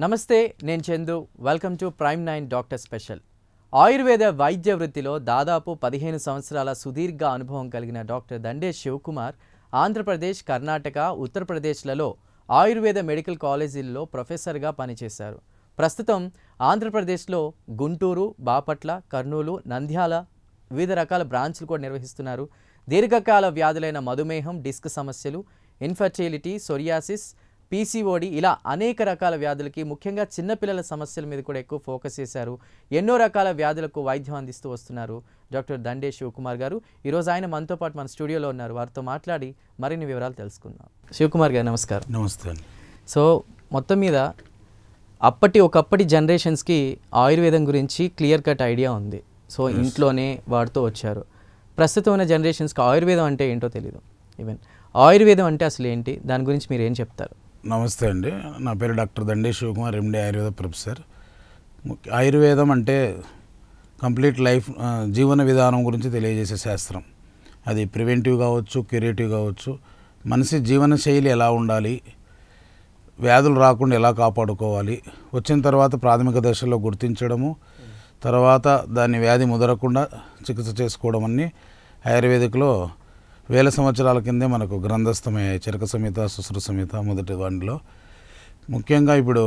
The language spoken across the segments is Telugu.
నమస్తే, నేను Chandu. Welcome to prime 9 doctor special. Ayurveda వైద్య వృత్తిలో దాదాపు 15 సంవత్సరాల సుదీర్ఘ అనుభవం కలిగిన డాక్టర్ దండే శివకుమార్ ఆంధ్రప్రదేశ్, కర్ణాటక, ఉత్తరప్రదేశ్లలో ఆయుర్వేద మెడికల్ కాలేజీల్లో ప్రొఫెసర్గా పనిచేశారు. ప్రస్తుతం ఆంధ్రప్రదేశ్లో గుంటూరు, బాపట్ల, కర్నూలు, నంద్యాల వివిధ రకాల బ్రాంచ్లు కూడా నిర్వహిస్తున్నారు. దీర్ఘకాల వ్యాధులైన మధుమేహం, డిస్క్ సమస్యలు, ఇన్ఫర్టిలిటీ, సోరియాసిస్, పీసీఓడి ఇలా అనేక రకాల వ్యాధులకి, ముఖ్యంగా చిన్నపిల్లల సమస్యల మీద కూడా ఎక్కువ ఫోకస్ చేశారు. ఎన్నో రకాల వ్యాధులకు వైద్యం అందిస్తూ వస్తున్నారు డాక్టర్ దండే శివకుమార్ గారు. ఈరోజు ఆయన మనతో పాటు మన స్టూడియోలో ఉన్నారు. వారితో మాట్లాడి మరిన్ని వివరాలు తెలుసుకుందాం. శివకుమార్ గారు నమస్కారం. నమస్తే. సో మొత్తం మీద ఒకప్పటి జనరేషన్స్కి ఆయుర్వేదం గురించి క్లియర్ కట్ ఐడియా ఉంది. సో ఇంట్లోనే వాడుతూ వచ్చారు. ప్రస్తుతం ఉన్న జనరేషన్స్కి ఆయుర్వేదం అంటే ఏంటో తెలియదు. ఈవెన్ ఆయుర్వేదం అంటే అసలు ఏంటి, దాని గురించి మీరు ఏం చెప్తారు? నమస్తే అండి, నా పేరు డాక్టర్ దండే శివకుమార్, ఎండి ఆయుర్వేద ప్రొఫెసర్. ఆయుర్వేదం అంటే కంప్లీట్ లైఫ్ జీవన విధానం గురించి తెలియజేసే శాస్త్రం. అది ప్రివెంటివ్ కావచ్చు, క్యూరేటివ్ కావచ్చు. మనిషి జీవన శైలి ఎలా ఉండాలి, వ్యాధులు రాకుండా ఎలా కాపాడుకోవాలి, వచ్చిన తర్వాత ప్రాథమిక దశలో గుర్తించడము, తర్వాత దాన్ని వ్యాధి ముదరకుండా చికిత్స చేసుకోవడం అన్నీ ఆయుర్వేదిక్లో వేల సంవత్సరాల కిందే మనకు గ్రంథస్థమయ్యాయి. చరక సంహిత, సుశ్రుత సంహిత మొదటి వాటిలో. ముఖ్యంగా ఇప్పుడు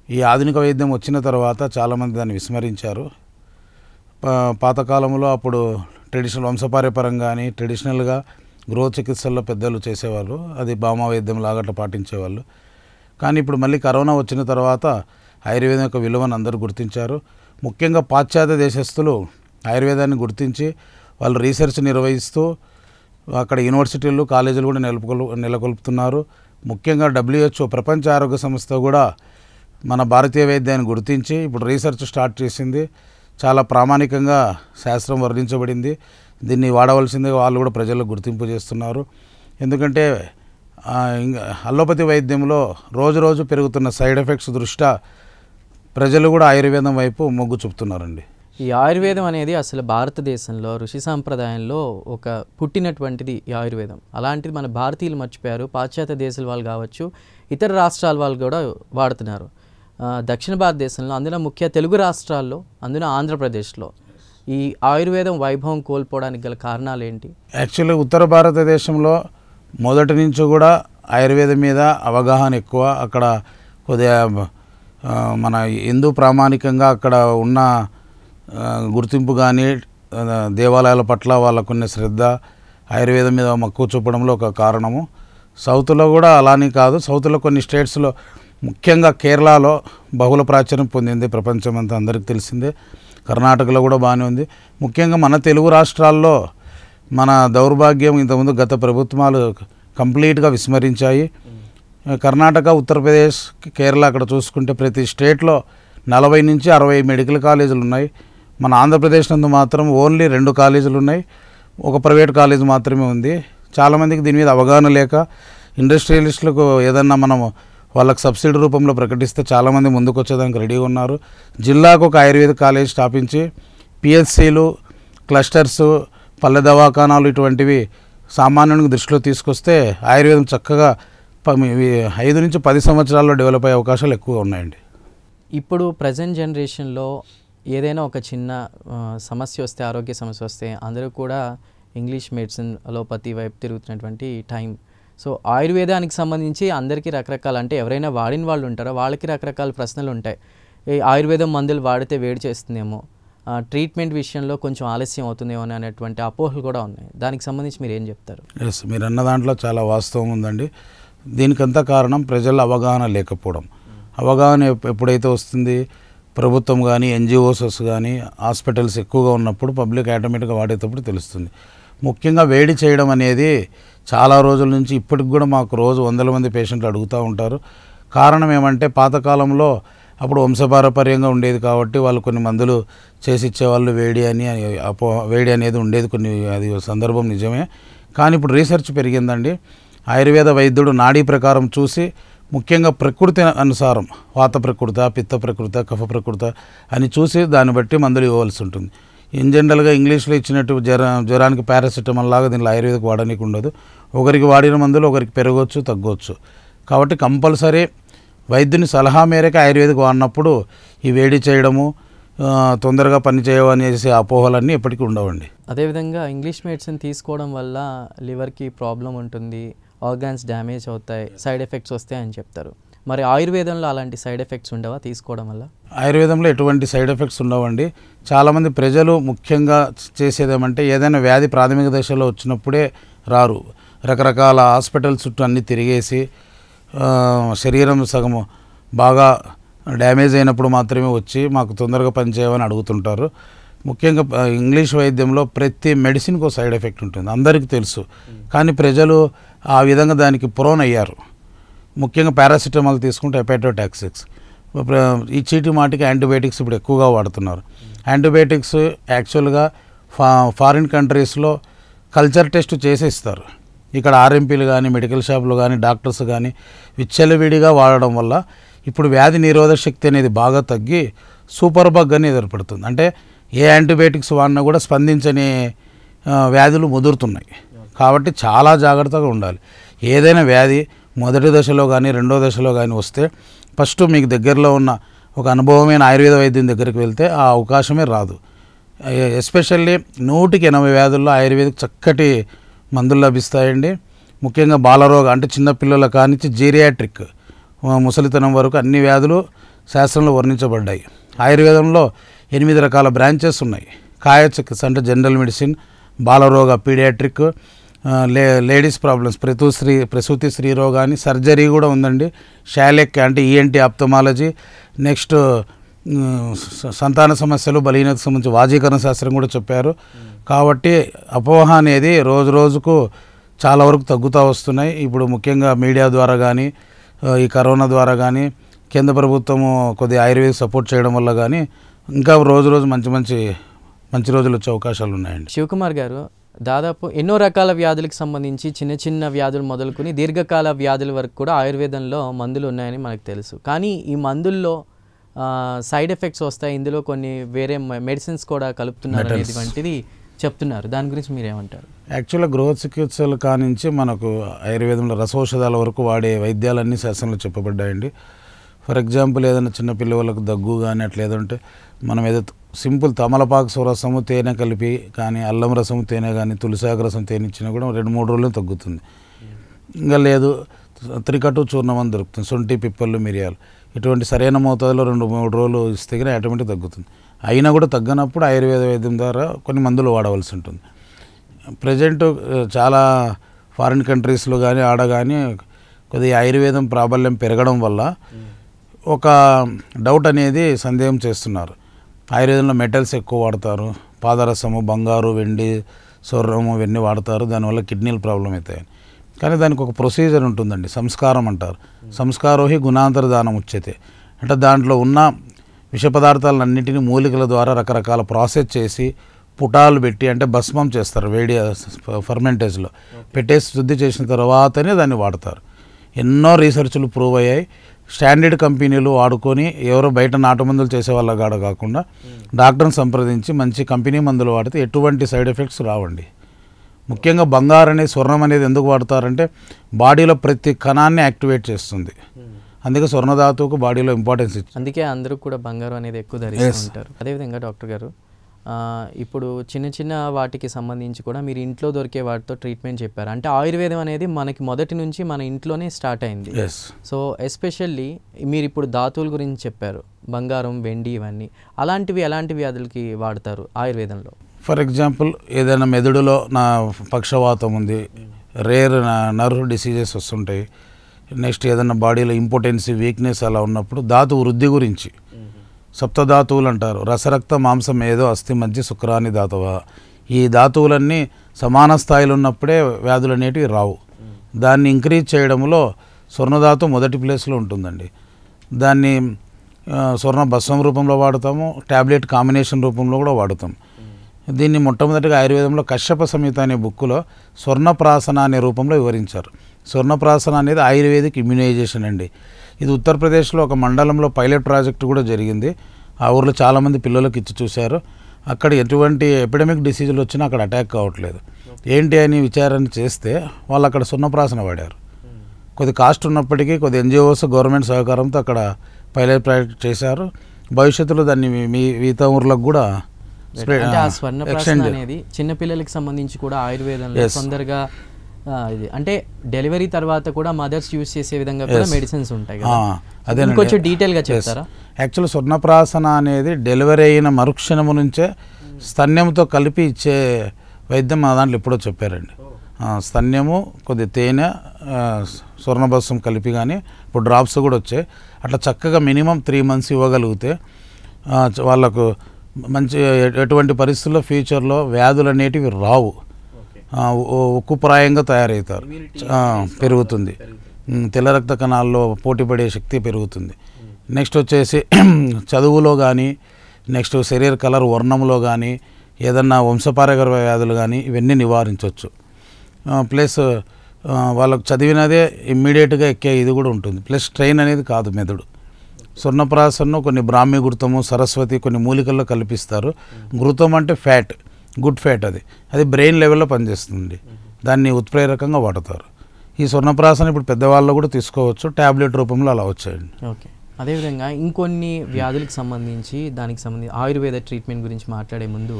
ఈ ఆధునిక వైద్యం వచ్చిన తర్వాత చాలామంది దాన్ని విస్మరించారు. పాతకాలంలో అప్పుడు ట్రెడిషనల్ వంశపార్యపరంగా కానీ ట్రెడిషనల్గా గృహ చికిత్సల్లో పెద్దలు చేసేవాళ్ళు, అది భామా వైద్యం లాగట్లా పాటించేవాళ్ళు. కానీ ఇప్పుడు మళ్ళీ కరోనా వచ్చిన తర్వాత ఆయుర్వేదం యొక్క విలువను అందరూ గుర్తించారు. ముఖ్యంగా పాశ్చాత్య దేశస్తులు ఆయుర్వేదాన్ని గుర్తించి వాళ్ళు రీసెర్చ్ నిర్వహిస్తూ అక్కడ యూనివర్సిటీలు, కాలేజీలు కూడా నెలకొల్పుతున్నారు. ముఖ్యంగా WHO ప్రపంచ ఆరోగ్య సంస్థ కూడా మన భారతీయ వైద్యాన్ని గుర్తించి ఇప్పుడు రీసెర్చ్ స్టార్ట్ చేసింది. చాలా ప్రామాణికంగా శాస్త్రం వర్ణించబడింది. దీన్ని వాడవలసిందిగా వాళ్ళు కూడా ప్రజలకు గుర్తింపు చేస్తున్నారు. ఎందుకంటే అల్లోపతి వైద్యంలో రోజు రోజు పెరుగుతున్న సైడ్ ఎఫెక్ట్స్ దృష్ట్యా ప్రజలు కూడా ఆయుర్వేదం వైపు మొగ్గు చూపుతున్నారండి. ఈ ఆయుర్వేదం అనేది అసలు భారతదేశంలో ఋషి సాంప్రదాయంలో ఒక పుట్టినటువంటిది ఈ ఆయుర్వేదం. అలాంటిది మన భారతీయులు మర్చిపోయారు. పాశ్చాత్య దేశాల వాళ్ళు కావచ్చు, ఇతర రాష్ట్రాల వాళ్ళు కూడా వాడుతున్నారు. దక్షిణ భారతదేశంలో, అందులో ముఖ్య తెలుగు రాష్ట్రాల్లో, అందులో ఆంధ్రప్రదేశ్లో ఈ ఆయుర్వేదం వైభవం కోల్పోవడానికి గల కారణాలు ఏంటి? యాక్చువల్లీ ఉత్తర భారతదేశంలో మొదటి నుంచి కూడా ఆయుర్వేదం మీద అవగాహన ఎక్కువ. అక్కడ కొద్దిగా మన హిందూ ప్రామాణికంగా అక్కడ ఉన్న గుర్తింపు కానీ దేవాలయాల పట్ల వాళ్ళకున్న శ్రద్ధ, ఆయుర్వేదం మీద మక్కువ చూపడంలో ఒక కారణము. సౌత్లో కూడా అలానే కాదు, సౌత్లో కొన్ని స్టేట్స్లో ముఖ్యంగా కేరళలో బహుళ ప్రాచుర్యం పొందింది, ప్రపంచం అంతా అందరికీ తెలిసిందే. కర్ణాటకలో కూడా బాగానే ఉంది. ముఖ్యంగా మన తెలుగు రాష్ట్రాల్లో మన దౌర్భాగ్యం ఇంతకుముందు గత ప్రభుత్వాలు కంప్లీట్గా విస్మరించాయి. కర్ణాటక, ఉత్తరప్రదేశ్, కేరళ అక్కడ చూసుకుంటే ప్రతి స్టేట్లో 40 నుంచి 60 మెడికల్ కాలేజీలు ఉన్నాయి. మన ఆంధ్రప్రదేశ్ నందు మాత్రం ఓన్లీ 2 కాలేజీలు ఉన్నాయి, ఒక ప్రైవేట్ కాలేజ్ మాత్రమే ఉంది. చాలామందికి దీని మీద అవగాహన లేక ఇండస్ట్రియలిస్టులకు ఏదన్నా మనం వాళ్ళకి సబ్సిడీ రూపంలో ప్రకటిస్తే చాలామంది ముందుకు వచ్చేదానికి రెడీగా ఉన్నారు. జిల్లాకు ఒక ఆయుర్వేద కాలేజ్ స్థాపించి పిహెచ్సిలు, క్లస్టర్సు, పల్లె దవాఖానాలు ఇటువంటివి సామాన్యునికి దృష్టిలో తీసుకొస్తే ఆయుర్వేదం చక్కగా 5 నుంచి 10 సంవత్సరాల్లో డెవలప్ అయ్యే అవకాశాలు ఎక్కువ ఉన్నాయండి. ఇప్పుడు ప్రజెంట్ జనరేషన్లో ఏదైనా ఒక చిన్న సమస్య వస్తే, ఆరోగ్య సమస్య వస్తే అందరూ కూడా ఇంగ్లీష్ మెడిసిన్, అలోపతి వైపు తిరుగుతున్నటువంటి టైం. సో ఆయుర్వేదానికి సంబంధించి అందరికీ రకరకాల, అంటే ఎవరైనా వాడిన వాళ్ళు ఉంటారో వాళ్ళకి రకరకాల ప్రశ్నలు ఉంటాయి. ఈ ఆయుర్వేదం మందులు వాడితే వేడి చేస్తుందేమో, ట్రీట్మెంట్ విషయంలో కొంచెం ఆలస్యం అవుతుందేమో అనేటువంటి అపోహలు కూడా ఉన్నాయి. దానికి సంబంధించి మీరు ఏం చెప్తారు? ఎస్, మీరు అన్న దాంట్లో చాలా వాస్తవం ఉందండి. దీనికంతా కారణం ప్రజల అవగాహన లేకపోవడం. అవగాహన ఎప్పుడైతే వస్తుంది, ప్రభుత్వం కానీ NGOs కానీ హాస్పిటల్స్ ఎక్కువగా ఉన్నప్పుడు పబ్లిక్ ఆటోమేటిక్గా వాడేటప్పుడు తెలుస్తుంది. ముఖ్యంగా వేడి చేయడం అనేది చాలా రోజుల నుంచి ఇప్పటికి కూడా మాకు రోజు 100 మంది పేషెంట్లు అడుగుతూ ఉంటారు. కారణం ఏమంటే పాతకాలంలో అప్పుడు వంశపారపర్యంగా ఉండేది కాబట్టి వాళ్ళు కొన్ని మందులు చేసి ఇచ్చేవాళ్ళు, వేడి అనేది ఉండేది కొన్ని, అది సందర్భం నిజమే. కానీ ఇప్పుడు రీసెర్చ్ పెరిగిందండి. ఆయుర్వేద వైద్యుడు నాడీ ప్రకారం చూసి ముఖ్యంగా ప్రకృతి అనుసారం వాత ప్రకృత, పిత్త ప్రకృత, కఫ ప్రకృత అని చూసి దాన్ని బట్టి మందులు ఇవ్వవలసి ఉంటుంది. ఇన్ జనరల్గా ఇంగ్లీష్లో ఇచ్చినట్టు జ్వరానికి పారాసిటమాల్ లాగా దీనిలో ఆయుర్వేదకు వాడడానికి ఉండదు. ఒకరికి వాడిన మందులు ఒకరికి పెరగవచ్చు, తగ్గవచ్చు. కాబట్టి కంపల్సరీ వైద్యుని సలహా మేరకు ఆయుర్వేదిక్ వాడినప్పుడు ఈ వేడి చేయడము తొందరగా పని చేయవని చేసే అపోహలన్నీ ఎప్పటికీ ఉండవండి. అదేవిధంగా ఇంగ్లీష్ మెడిసిన్ తీసుకోవడం వల్ల లివర్కి ప్రాబ్లం ఉంటుంది, ఆర్గాన్స్ డ్యామేజ్ అవుతాయి, సైడ్ ఎఫెక్ట్స్ వస్తాయి అని చెప్తారు. మరి ఆయుర్వేదంలో అలాంటి సైడ్ ఎఫెక్ట్స్ ఉండవా తీసుకోవడం వల్ల? ఆయుర్వేదంలో ఎటువంటి సైడ్ ఎఫెక్ట్స్ ఉండవండి. చాలామంది ప్రజలు ముఖ్యంగా చేసేదేమంటే ఏదైనా వ్యాధి ప్రాథమిక దశలో వచ్చినప్పుడే రారు, రకరకాల హాస్పిటల్ చుట్టూ అన్నీ తిరిగేసి శరీరం సగము బాగా డ్యామేజ్ అయినప్పుడు మాత్రమే వచ్చి మాకు తొందరగా పనిచేయమని అడుగుతుంటారు. ముఖ్యంగా ఇంగ్లీష్ వైద్యంలో ప్రతి మెడిసిన్కి ఒక సైడ్ ఎఫెక్ట్ ఉంటుంది, అందరికీ తెలుసు. కానీ ప్రజలు ఆ విధంగా దానికి ప్రోన్ అయ్యారు. ముఖ్యంగా పారాసిటమాల్ తీసుకుంటే హెపాటోటాక్సిక్స్, ఈ చీటి మాటికి యాంటీబయాటిక్స్ ఇప్పుడు ఎక్కువగా వాడుతున్నారు. యాంటీబయాటిక్స్ యాక్చువల్గా ఫారిన్ కంట్రీస్లో కల్చర్ టెస్ట్ చేసి ఇస్తారు. ఇక్కడ ఆర్ఎంపీలు కానీ మెడికల్ షాపులు కానీ డాక్టర్స్ కానీ విచ్చలవిడిగా వాడడం వల్ల ఇప్పుడు వ్యాధి నిరోధక శక్తి అనేది బాగా తగ్గి సూపర్ బగ్ అనేది ఏర్పడుతుంది. అంటే ఏ యాంటీబయాటిక్స్ వాడినా కూడా స్పందించని వ్యాధులు ముదురుతున్నాయి. కాబట్టి చాలా జాగ్రత్తగా ఉండాలి. ఏదైనా వ్యాధి మొదటి దశలో కానీ రెండో దశలో కానీ వస్తే ఫస్ట్ మీకు దగ్గరలో ఉన్న ఒక అనుభవమైన ఆయుర్వేద వైద్యం దగ్గరికి వెళ్తే ఆ అవకాశమే రాదు. ఎస్పెషల్లీ 100% వ్యాధుల్లో ఆయుర్వేదిక్ చక్కటి మందులు లభిస్తాయండి. ముఖ్యంగా బాలరోగ అంటే చిన్నపిల్లల కానించి జీరియాట్రిక్ ముసలితనం వరకు అన్ని వ్యాధులు శాస్త్రంలో వర్ణించబడ్డాయి. ఆయుర్వేదంలో 8 రకాల బ్రాంచెస్ ఉన్నాయి. కాయచికిత్స అంటే జనరల్ మెడిసిన్, బాలరోగ పీడియాట్రిక్, లేడీస్ ప్రాబ్లమ్స్ ప్రసూతి స్త్రీ రోగాన్ని, సర్జరీ కూడా ఉందండి, షాలెక్ అంటే ఈఎన్టీ ఆప్థమాలజీ, నెక్స్ట్ సంతాన సమస్యలు బలహీనతకు సంబంధించి వాజీకరణ శాస్త్రం కూడా చెప్పారు. కాబట్టి అపోహ అనేది రోజు రోజుకు చాలా వరకు తగ్గుతూ వస్తున్నాయి. ఇప్పుడు ముఖ్యంగా మీడియా ద్వారా కానీ ఈ కరోనా ద్వారా కానీ కేంద్ర ప్రభుత్వము కొద్దిగా ఆయుర్వేదిక్ సపోర్ట్ చేయడం వల్ల కానీ ఇంకా రోజు రోజు మంచి రోజులు వచ్చే అవకాశాలు ఉన్నాయండి. శివకుమార్ గారు, దాదాపు ఎన్నో రకాల వ్యాధులకు సంబంధించి చిన్న చిన్న వ్యాధులు మొదలుకొని దీర్ఘకాల వ్యాధుల వరకు కూడా ఆయుర్వేదంలో మందులు ఉన్నాయని మనకు తెలుసు. కానీ ఈ మందుల్లో సైడ్ ఎఫెక్ట్స్ వస్తాయి, ఇందులో కొన్ని వేరే మెడిసిన్స్ కూడా కలుపుతున్నారు అనేటువంటిది చెప్తున్నారు. దాని గురించి మీరేమంటారు? యాక్చువల్గా గృహ చికిత్సలు కానించి మనకు ఆయుర్వేదంలో రసౌషధాల వరకు వాడే వైద్యాలన్నీ శాస్త్రంలో చెప్పబడ్డాయండి. ఫర్ ఎగ్జాంపుల్ ఏదైనా చిన్నపిల్లలకు దగ్గు కానీ అట్లా ఏదంటే మనం ఏదో సింపుల్ తమలపాకు రసము తేనె కలిపి కానీ అల్లం రసము తేనె కానీ తులసాకు రసం తేనె ఇచ్చినా కూడా 2-3 రోజుల్లో తగ్గుతుంది. ఇంకా లేదు త్రికటు చూర్ణం అని దొరుకుతుంది, శొంఠి పిప్పళ్ళు మిరియాలు, ఇటువంటి సరైన మోతాదులో 2-3 రోజులు ఇస్తే కానీ ఆటోమేటిక్ తగ్గుతుంది. అయినా కూడా తగ్గనప్పుడు ఆయుర్వేద వైద్యం ద్వారా కొన్ని మందులు వాడవలసి ఉంటుంది. ప్రజెంట్ చాలా ఫారిన్ కంట్రీస్లో కానీ ఆడ కానీ కొద్దిగా ఆయుర్వేదం ప్రాబల్యం పెరగడం వల్ల ఒక డౌట్ అనేది సందేహం చేస్తున్నారు. ఆయుర్వేదంలో మెటల్స్ ఎక్కువ వాడతారు, పాదరసము, బంగారు, వెండి, స్వర్ణము ఇవన్నీ వాడతారు, దానివల్ల కిడ్నీలు ప్రాబ్లం అవుతాయి. కానీ దానికి ఒక ప్రొసీజర్ ఉంటుందండి, సంస్కారం అంటారు. సంస్కారోహి గుణాంతరదానం ఉచ్యతే. అంటే దాంట్లో ఉన్న విష పదార్థాలన్నింటినీ మూలికల ద్వారా రకరకాల ప్రాసెస్ చేసి పుటాలు పెట్టి అంటే భస్మం చేస్తారు, వేడి ఫర్మెంటేజ్లో పెట్టేసి శుద్ధి చేసిన తర్వాతనే దాన్ని వాడతారు. ఎన్నో రీసెర్చ్లు ప్రూవ్ అయ్యాయి. స్టాండర్డ్ కంపెనీలు వాడుకొని ఎవరో బయట నాటు మందులు చేసే వాళ్ళ కాడ కాకుండా డాక్టర్ని సంప్రదించి మంచి కంపెనీ మందులు వాడితే ఎటువంటి సైడ్ ఎఫెక్ట్స్ రావండి. ముఖ్యంగా బంగారు అనేది స్వర్ణం అనేది ఎందుకు వాడతారంటే బాడీలో ప్రతి కణాన్ని యాక్టివేట్ చేస్తుంది. అందుకే స్వర్ణధాతువుకు బాడీలో ఇంపార్టెన్స్ ఇచ్చింది. అందుకే అందరూ కూడా బంగారం అనేది ఎక్కువ ధరిస్తుంటారు. అదేవిధంగా డాక్టర్ గారు, ఇప్పుడు చిన్న చిన్న వాటికి సంబంధించి కూడా మీరు ఇంట్లో దొరికే వాటితో ట్రీట్మెంట్ చెప్పారు. అంటే ఆయుర్వేదం అనేది మనకి మొదటి నుంచి మన ఇంట్లోనే స్టార్ట్ అయింది. సో ఎస్పెషల్లీ మీరు ఇప్పుడు ధాతువుల గురించి చెప్పారు, బంగారం, వెండి, ఇవన్నీ అలాంటివి ఎలాంటి వ్యాధులకి వాడతారు ఆయుర్వేదంలో? ఫర్ ఎగ్జాంపుల్ ఏదైనా మెదడులో నా పక్షవాతం ఉంది, రేర్ నర్వ్ డిసీజెస్ వస్తుంటాయి, నెక్స్ట్ ఏదైనా బాడీలో ఇంపార్టెన్సీ వీక్నెస్ అలా ఉన్నప్పుడు ధాతు వృద్ధి గురించి సప్తధాతువులు అంటారు. రసరక్త మాంసం ఏదో అస్థి మధ్య శుక్రాని ధాతువ. ఈ ధాతువులన్నీ సమాన స్థాయిలో ఉన్నప్పుడే వ్యాధులు అనేటివి రావు. దాన్ని ఇంక్రీజ్ చేయడంలో స్వర్ణధాతు మొదటి ప్లేస్లో ఉంటుందండి. దాన్ని స్వర్ణ భస్వం రూపంలో వాడతాము, ట్యాబ్లెట్ కాంబినేషన్ రూపంలో కూడా వాడతాం. దీన్ని మొట్టమొదటిగా ఆయుర్వేదంలో కశ్యప సంహిత అనే బుక్కులో స్వర్ణప్రాసన అనే రూపంలో వివరించారు. స్వర్ణప్రాసన అనేది ఆయుర్వేదిక్ ఇమ్యునైజేషన్ అండి. ఇది ఉత్తరప్రదేశ్లో ఒక మండలంలో పైలట్ ప్రాజెక్టు కూడా జరిగింది. ఆ ఊర్లో చాలామంది పిల్లలకు ఇచ్చి చూశారు. అక్కడ ఎటువంటి ఎపిడమిక్ డిసీజులు వచ్చినా అక్కడ అటాక్ కావట్లేదు. ఏంటి అని విచారణ చేస్తే వాళ్ళు అక్కడ స్వర్ణప్రాసన వాడారు. కొద్ది కాస్ట్ ఉన్నప్పటికీ కొద్ది ఎన్జిఓస్ గవర్నమెంట్ సహకారంతో అక్కడ పైలట్ ప్రాజెక్ట్ చేశారు. భవిష్యత్తులో దాన్ని మిగతా ఊర్లకు కూడా అంటే ఆ స్వర్ణప్రాసన అనేది చిన్నపిల్లలకి సంబంధించి కూడా ఆయుర్వేదంలో తొందరగా ఇది అంటే డెలివరీ తర్వాత కూడా మదర్స్ యూజ్ చేసే విధంగా కూడా మెడిసిన్స్ ఉంటాయి కదా, అదే కొంచెం డీటెయిల్గా చెప్తారా? యాక్చువల్ స్వర్ణప్రాసన అనేది డెలివరీ అయిన మరుక్షణము నుంచే స్తన్యంతో కలిపి ఇచ్చే వైద్యం మా దాంట్లో ఎప్పుడో చెప్పారండి. స్తన్యము కొద్ది తేనె స్వర్ణభస్సం కలిపి, కానీ ఇప్పుడు డ్రాప్స్ కూడా వచ్చాయి. అట్లా చక్కగా మినిమం 3 months ఇవ్వగలిగితే వాళ్ళకు మంచి ఎటువంటి పరిస్థితుల్లో ఫ్యూచర్లో వ్యాధులు అనేటివి రావు, ఉక్కుప్రాయంగా తయారవుతారు, పెరుగుతుంది, తెల్ల రక్త కణాల్లో పోటీపడే శక్తి పెరుగుతుంది. నెక్స్ట్ వచ్చేసి చదువులో కానీ, నెక్స్ట్ శరీర కలర్ వర్ణంలో కానీ, ఏదన్నా వంశపారగర్భ వ్యాధులు కానీ ఇవన్నీ నివారించవచ్చు. ప్లస్ వాళ్ళకు చదివినదే ఇమ్మీడియట్గా ఎక్కే ఇది కూడా ఉంటుంది. ప్లస్ స్ట్రెయిన్ అనేది కాదు మెదడు. స్వర్ణప్రాసనను కొన్ని బ్రాహ్మీ ఘృతము, సరస్వతి కొన్ని మూలికల్లో కల్పిస్తారు. ఘృతం అంటే ఫ్యాట్, గుడ్ ఫ్యాట్, అది బ్రెయిన్ లెవెల్లో పనిచేస్తుంది, దాన్ని ఉత్ప్రేరకంగా వాడతారు. ఈ స్వర్ణప్రాసన ఇప్పుడు పెద్దవాళ్ళు కూడా తీసుకోవచ్చు, ట్యాబ్లెట్ రూపంలో అలా వచ్చాయండి. ఓకే, అదేవిధంగా ఇంకొన్ని వ్యాధులకు సంబంధించి దానికి సంబంధించి ఆయుర్వేద ట్రీట్మెంట్ గురించి మాట్లాడే ముందు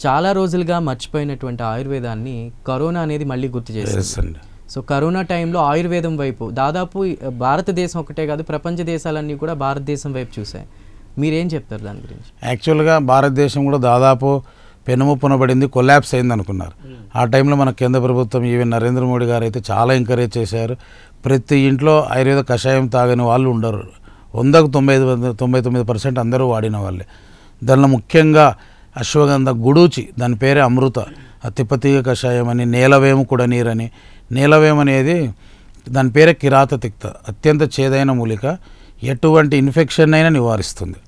చాలా రోజులుగా మర్చిపోయినటువంటి ఆయుర్వేదాన్ని కరోనా అనేది మళ్ళీ గుర్తు చేస్తుంది. సో కరోనా టైంలో ఆయుర్వేదం వైపు దాదాపు భారతదేశం ఒకటే కాదు ప్రపంచ దేశాలన్నీ కూడా భారతదేశం వైపు చూసాయి. మీరేం చెప్తారు దాని గురించి? యాక్చువల్గా భారతదేశం కూడా దాదాపు పెనుముప్పున పడింది, కొలాప్స్ అయింది అనుకున్నారు. ఆ టైంలో మన కేంద్ర ప్రభుత్వం ఈవెన్ నరేంద్ర మోడీ గారు అయితే చాలా ఎంకరేజ్ చేశారు. ప్రతి ఇంట్లో ఆయుర్వేద కషాయం తాగని వాళ్ళు ఉండరు. 100కు 99% అందరూ వాడిన వాళ్ళే. దానిలో ముఖ్యంగా అశ్వగంధ, గుడూచి, దాని పేరే అమృత, తిప్పతీగ కషాయం అని, నేలవేము కుడనీరని. నేలవేము అనేది దాని పేరే కిరాత తిక్త, అత్యంత చేదైన మూలిక, ఎటువంటి ఇన్ఫెక్షన్ అయినా నివారిస్తుంది.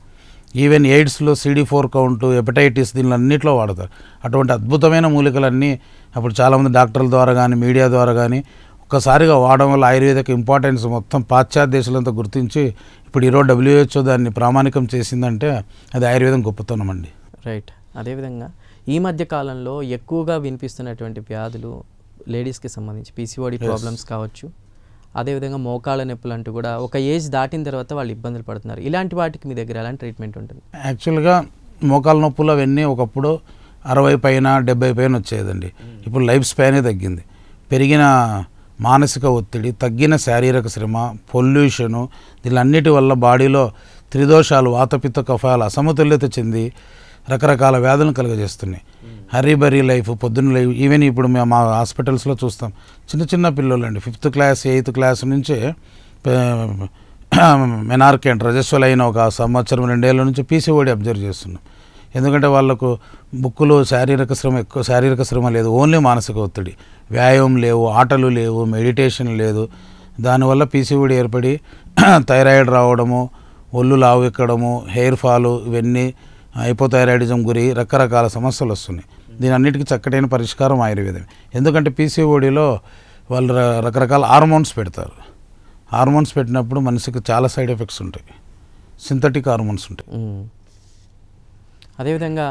ఈవెన్ ఎయిడ్స్లో CD4 కౌంటు, హెపటైటిస్, దీనిలో అన్నింటిలో వాడతారు. అటువంటి అద్భుతమైన మూలికలన్నీ అప్పుడు చాలామంది డాక్టర్ల ద్వారా కానీ మీడియా ద్వారా కానీ ఒక్కసారిగా వాడడం వల్ల ఆయుర్వేదకు ఇంపార్టెన్స్ మొత్తం పాశ్చాత్య దేశాలంతా గుర్తించి ఇప్పుడు ఈరోజు WHO దాన్ని ప్రామాణికం చేసిందంటే అది ఆయుర్వేదం గొప్పతనం అండి. రైట్. అదేవిధంగా ఈ మధ్య కాలంలో ఎక్కువగా వినిపిస్తున్నటువంటి వ్యాధులు లేడీస్కి సంబంధించి PCOD ప్రాబ్లమ్స్ కావచ్చు, అదేవిధంగా మోకాళ్ళ నొప్పులు అంటూ కూడా ఒక ఏజ్ దాటిన తర్వాత వాళ్ళు ఇబ్బందులు పడుతున్నారు. ఇలాంటి వాటికి మీ దగ్గర ఎలాంటి ట్రీట్మెంట్ ఉంటుంది? యాక్చువల్గా మోకాళ్ళ నొప్పులు అవన్నీ ఒకప్పుడు 60 పైన 70 పైన వచ్చేదండి. ఇప్పుడు లైఫ్ స్పానే తగ్గింది. పెరిగిన మానసిక ఒత్తిడి, తగ్గిన శారీరక శ్రమ, పొల్యూషను, వీళ్ళన్నిటి వల్ల బాడీలో త్రిదోషాలు, వాతపిత్త కఫాలు అసమతుల్యత చెంది రకరకాల వ్యాధులను కలుగజేస్తున్నాయి. హరీబరీ లైఫ్, పొద్దున్న లైఫ్. ఈవెన్ ఇప్పుడు మేము మా హాస్పిటల్స్లో చూస్తాం, చిన్న చిన్న పిల్లలు అండి 5th క్లాస్ 8th క్లాస్ నుంచే మెనార్కెంట్ రజస్వలైన ఒక 1 సంవత్సరం 2 ఏళ్ళ నుంచి PCOD అబ్జర్వ్ చేస్తున్నాం. ఎందుకంటే వాళ్ళకు బుక్కులు ఎక్కువ శారీరక శ్రమ లేదు, ఓన్లీ మానసిక ఒత్తిడి, వ్యాయామం లేవు, ఆటలు లేవు, మెడిటేషన్ లేదు. దానివల్ల PCOD ఏర్పడి థైరాయిడ్ రావడము, ఒళ్ళు లావు ఎక్కడము, హెయిర్ ఫాలు, ఇవన్నీ హైపోథైరాయిడిజం గురి రకరకాల సమస్యలు వస్తున్నాయి. దీని అన్నిటికీ చక్కటైన పరిష్కారం ఆయుర్వేదం. ఎందుకంటే PCODలో వాళ్ళు రకరకాల హార్మోన్స్ పెడతారు. హార్మోన్స్ పెట్టినప్పుడు మనిషికి చాలా సైడ్ ఎఫెక్ట్స్ ఉంటాయి, సింథటిక్ హార్మోన్స్ ఉంటాయి. అదేవిధంగా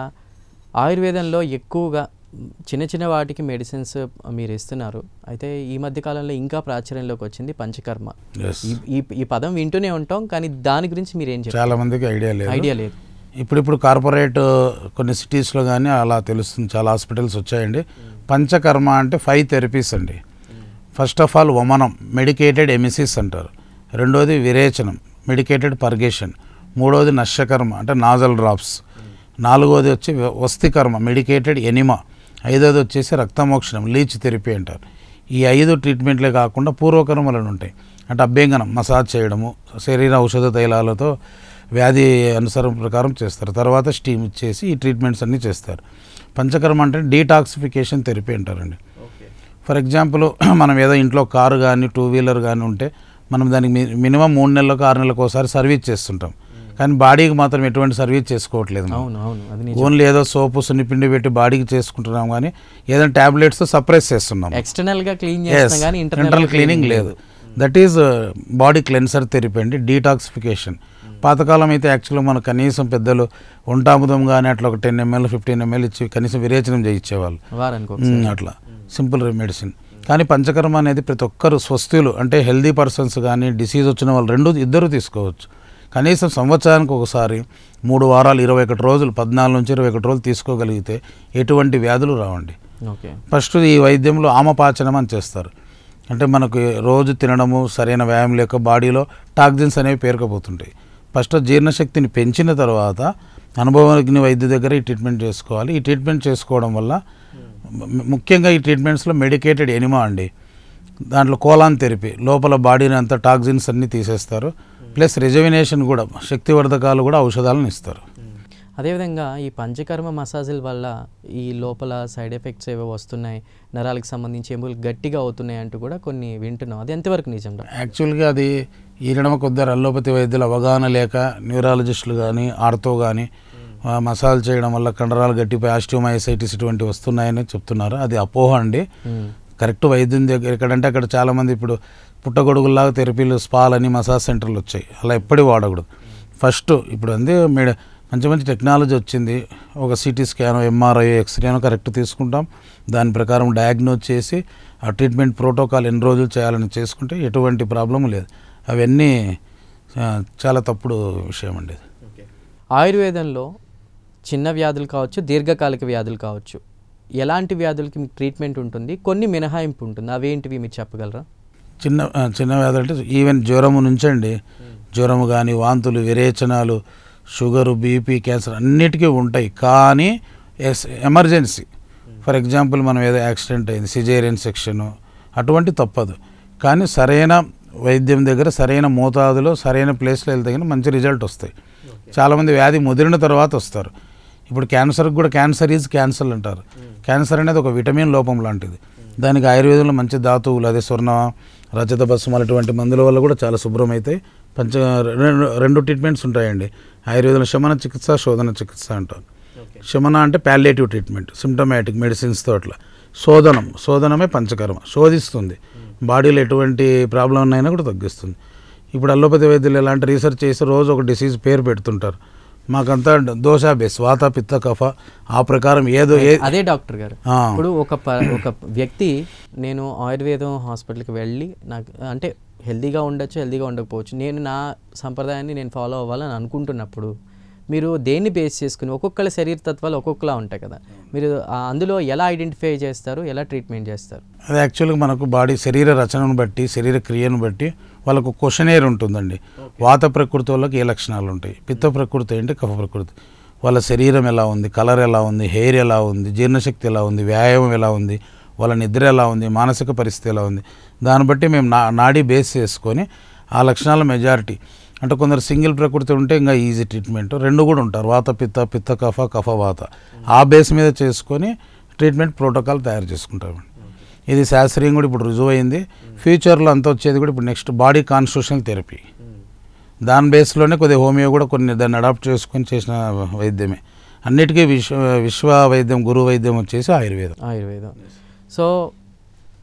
ఆయుర్వేదంలో ఎక్కువగా చిన్న చిన్న వాటికి మెడిసిన్స్ మీరు ఇస్తున్నారు. అయితే ఈ మధ్య కాలంలో ఇంకా ప్రాచుర్యంలోకి వచ్చింది పంచకర్మ. ఈ పదం వింటూనే ఉంటాం, కానీ దాని గురించి మీరు ఏం చెప్తారు? చాలా మందికి ఐడియా లేదు. ఇప్పుడు కార్పొరేట్ కొన్ని సిటీస్లో కానీ అలా తెలుస్తుంది, చాలా హాస్పిటల్స్ వచ్చాయండి. పంచకర్మ అంటే 5 థెరపీస్ అండి. ఫస్ట్ ఆఫ్ ఆల్ వమనం, మెడికేటెడ్ ఎమిసిస్ అంటారు. రెండోది విరేచనం, మెడికేటెడ్ పర్గేషన్. మూడోది నశ్యకర్మ అంటే నాజల్ డ్రాప్స్. నాలుగోది వచ్చి వస్తికర్మ, మెడికేటెడ్ ఎనిమా. ఐదోది వచ్చేసి రక్తమోక్షణం, లీచ్ థెరపీ అంటారు. ఈ 5 ట్రీట్మెంట్లే కాకుండా పూర్వకర్మలను ఉంటాయి. అంటే అభ్యంగనం, మసాజ్ చేయడము, శరీర ఔషధ తైలాలతో వ్యాధి అనుసరం ప్రకారం చేస్తారు. తర్వాత స్టీమ్ ఇచ్చేసి ఈ ట్రీట్మెంట్స్ అన్నీ చేస్తారు. పంచకర్మ అంటే డీటాక్సిఫికేషన్ థెరపీ అంటారండి. ఫర్ ఎగ్జాంపుల్ మనం ఏదో ఇంట్లో కారు కానీ 2 వీలర్ కానీ ఉంటే మనం దానికి మినిమం 3 నెలలకు 6 నెలలకు ఒకసారి సర్వీస్ చేస్తుంటాం. కానీ బాడీకి మాత్రం ఎటువంటి సర్వీస్ చేసుకోవట్లేదు. ఓన్లీ ఏదో సోపు సున్నిపిండి పెట్టి బాడీకి చేసుకుంటున్నాం, కానీ ఏదైనా ట్యాబ్లెట్స్ సప్రెస్ చేస్తున్నాం. ఎక్స్టర్నల్గా క్లీన్ చేస్తాం కానీ ఇంటర్నల్ క్లీనింగ్ లేదు. That is body cleanser therapy అండి, డీటాక్సిఫికేషన్. పాతకాలం అయితే యాక్చువల్గా మన కనీసం పెద్దలు వంటాముదం కానీ అట్లా ఒక 10 ml 15 ml ఇచ్చి కనీసం విరేచనం చేయించేవాళ్ళు. అట్లా సింపుల్ మెడిసిన్. కానీ పంచకర్మ అనేది ప్రతి ఒక్కరు స్వస్థులు అంటే హెల్దీ పర్సన్స్ కానీ డిసీజ్ వచ్చిన వాళ్ళు ఇద్దరు తీసుకోవచ్చు. కనీసం సంవత్సరానికి ఒకసారి 3 వారాలు 21 రోజులు 14 నుంచి 21 రోజులు తీసుకోగలిగితే ఎటువంటి వ్యాధులు రావండి. ఫస్ట్ ఈ వైద్యంలో ఆమపాచనం అని చేస్తారు. అంటే మనకు రోజు తినడము సరైన వ్యాయామం లేక బాడీలో టాక్సిన్స్ అనేవి పేరుకుపోతుంటాయి. ఫస్ట్ జీర్ణశక్తిని పెంచిన తర్వాత అనుభవజ్ఞ వైద్య దగ్గర ఈ ట్రీట్మెంట్ చేసుకోవాలి. ఈ ట్రీట్మెంట్ చేసుకోవడం వల్ల ముఖ్యంగా ఈ ట్రీట్మెంట్స్లో మెడికేటెడ్ ఎనిమా అండి, దాంట్లో కోలాన్ థెరపీ లోపల బాడీని అంతా టాక్సిన్స్ అన్నీ తీసేస్తారు. ప్లస్ రిజర్వినేషన్ కూడా శక్తివర్ధకాలు కూడా ఔషధాలను ఇస్తారు. అదేవిధంగా ఈ పంచకర్మ మసాజుల వల్ల ఈ లోపల సైడ్ ఎఫెక్ట్స్ ఏవో వస్తున్నాయి, నరాలకు సంబంధించి ఎముకలు గట్టిగా అవుతున్నాయి అంటూ కూడా కొన్ని వింటున్నాం. అది ఎంతవరకు నిజం? యాక్చువల్గా అది ఈ నడమ కొద్దిగా అల్లోపతి వైద్యుల అవగాహన లేక న్యూరాలజిస్టులు కానీ ఆర్థో కానీ మసాజ్ చేయడం వల్ల కండరాలు గట్టిపై ఆస్టియోమైసైటిస్ ఇటువంటి వస్తున్నాయని చెప్తున్నారు. అది అపోహ అండి. కరెక్ట్ వైద్యం దగ్గర ఎక్కడంటే అక్కడ చాలామంది ఇప్పుడు పుట్టగొడుగుల్లాగా థెరపీలు స్పాలని మసాజ్ సెంటర్లు వచ్చాయి, అలా ఎప్పటికీ వాడకూడదు. ఫస్ట్ ఇప్పుడు మంచి మంచి టెక్నాలజీ వచ్చింది. ఒక సిటీ స్కాన్, ఎంఆర్ఐ, ఎక్స్రేనో కరెక్ట్ తీసుకుంటాం, దాని ప్రకారం డయాగ్నోజ్ చేసి ఆ ట్రీట్మెంట్ ప్రోటోకాల్ ఎన్ని రోజులు చేయాలని చేసుకుంటే ఎటువంటి ప్రాబ్లం లేదు. అవన్నీ చాలా తప్పుడు విషయం అండి. ఆయుర్వేదంలో చిన్న వ్యాధులు కావచ్చు, దీర్ఘకాలిక వ్యాధులు కావచ్చు, ఎలాంటి వ్యాధులకి మీకు ట్రీట్మెంట్ ఉంటుంది, కొన్ని మినహాయింపు ఉంటుంది, అవేంటివి మీరు చెప్పగలరా? చిన్న వ్యాధులు అంటే ఈవెన్ జ్వరము నుంచండి, జ్వరము కానీ వాంతులు, విరేచనాలు, షుగరు, బీపీ, క్యాన్సర్ అన్నిటికీ ఉంటాయి. కానీ ఎమర్జెన్సీ ఫర్ ఎగ్జాంపుల్ మనం ఏదో యాక్సిడెంట్ అయింది, సిజేరియన్ సెక్షను, అటువంటి తప్పదు. కానీ సరైన వైద్యం దగ్గర సరైన మోతాదులో సరైన ప్లేస్లో వెళ్తే కానీ మంచి రిజల్ట్ వస్తాయి. చాలామంది వ్యాధి ముదిరిన తర్వాత వస్తారు. ఇప్పుడు క్యాన్సర్కి కూడా క్యాన్సర్ ఈజ్ క్యాన్సర్ అంటారు. క్యాన్సర్ అనేది ఒక విటమిన్ లోపం లాంటిది. దానికి ఆయుర్వేదంలో మంచి ధాతువులు, అదే స్వర్ణ, రజత భస్మాలు అటువంటి మందుల వల్ల కూడా చాలా శుభ్రమవుతాయి. రెండు ట్రీట్మెంట్స్ ఉంటాయండి ఆయుర్వేదంలో, శమన చికిత్స, శోధన చికిత్స అంటారు. శమన అంటే ప్యాలియేటివ్ ట్రీట్మెంట్, సిమ్టమాటిక్ మెడిసిన్స్తో అట్లా. శోధనమే పంచకర్మ, శోధిస్తుంది, బాడీలో ఎటువంటి ప్రాబ్లం ఉన్నాయినా కూడా తగ్గిస్తుంది. ఇప్పుడు అల్లోపతి వైద్యులు ఎలాంటి రీసెర్చ్ చేసి రోజు ఒక డిసీజ్ పేరు పెడుతుంటారు. మాకంతా దోష బేస్, వాత, పిత్త, కఫ, ఆ ప్రకారం ఏదో అదే డాక్టర్ గారు. ఇప్పుడు ఒక వ్యక్తి నేను ఆయుర్వేదం హాస్పిటల్కి వెళ్ళి నాకు అంటే హెల్తీగా ఉండొచ్చు, హెల్తీగా ఉండకపోవచ్చు, నేను నా సంప్రదాయాన్ని నేను ఫాలో అవ్వాలని అనుకుంటున్నప్పుడు మీరు దేన్ని బేస్ చేసుకుని, ఒక్కొక్కళ్ళ శరీర తత్వాలు ఒక్కొక్కలా ఉంటాయి కదా, మీరు అందులో ఎలా ఐడెంటిఫై చేస్తారు, ఎలా ట్రీట్మెంట్ చేస్తారు? అది యాక్చువల్గా మనకు బాడీ శరీర రచనను బట్టి, శరీర క్రియను బట్టి వాళ్ళకు క్వశ్చనేర్ ఉంటుందండి. వాత ప్రకృతి వాళ్ళకి ఏ లక్షణాలు ఉంటాయి, పిత్త ప్రకృతి ఏంటి, కఫ ప్రకృతి, వాళ్ళ శరీరం ఎలా ఉంది, కలర్ ఎలా ఉంది, హెయిర్ ఎలా ఉంది, జీర్ణశక్తి ఎలా ఉంది, వ్యాయామం ఎలా ఉంది, వాళ్ళ నిద్ర ఎలా ఉంది, మానసిక పరిస్థితి ఎలా ఉంది, దాన్ని బట్టి మేము నాడీ బేస్ చేసుకొని ఆ లక్షణాల మెజారిటీ. అంటే కొందరు సింగిల్ ప్రకృతి ఉంటే ఇంకా ఈజీ ట్రీట్మెంట్, రెండు కూడా ఉంటారు, వాత పిత్త, పిత్త కఫ, కఫ వాత, ఆ బేస్ మీద చేసుకొని ట్రీట్మెంట్ ప్రోటోకాల్ తయారు చేసుకుంటామండి. ఇది శాస్త్రీయం కూడా ఇప్పుడు రుజువు అయింది. ఫ్యూచర్లో అంతా వచ్చేది కూడా ఇప్పుడు నెక్స్ట్ బాడీ కాన్స్టిట్యూషనల్ థెరపీ, దాని బేస్లోనే కొద్దిగా హోమియో కూడా కొన్ని దాన్ని అడాప్ట్ చేసుకొని చేసిన వైద్యమే. అన్నిటికీ విశ్వ వైద్యం, గురు వైద్యం వచ్చేసి ఆయుర్వేదం. సో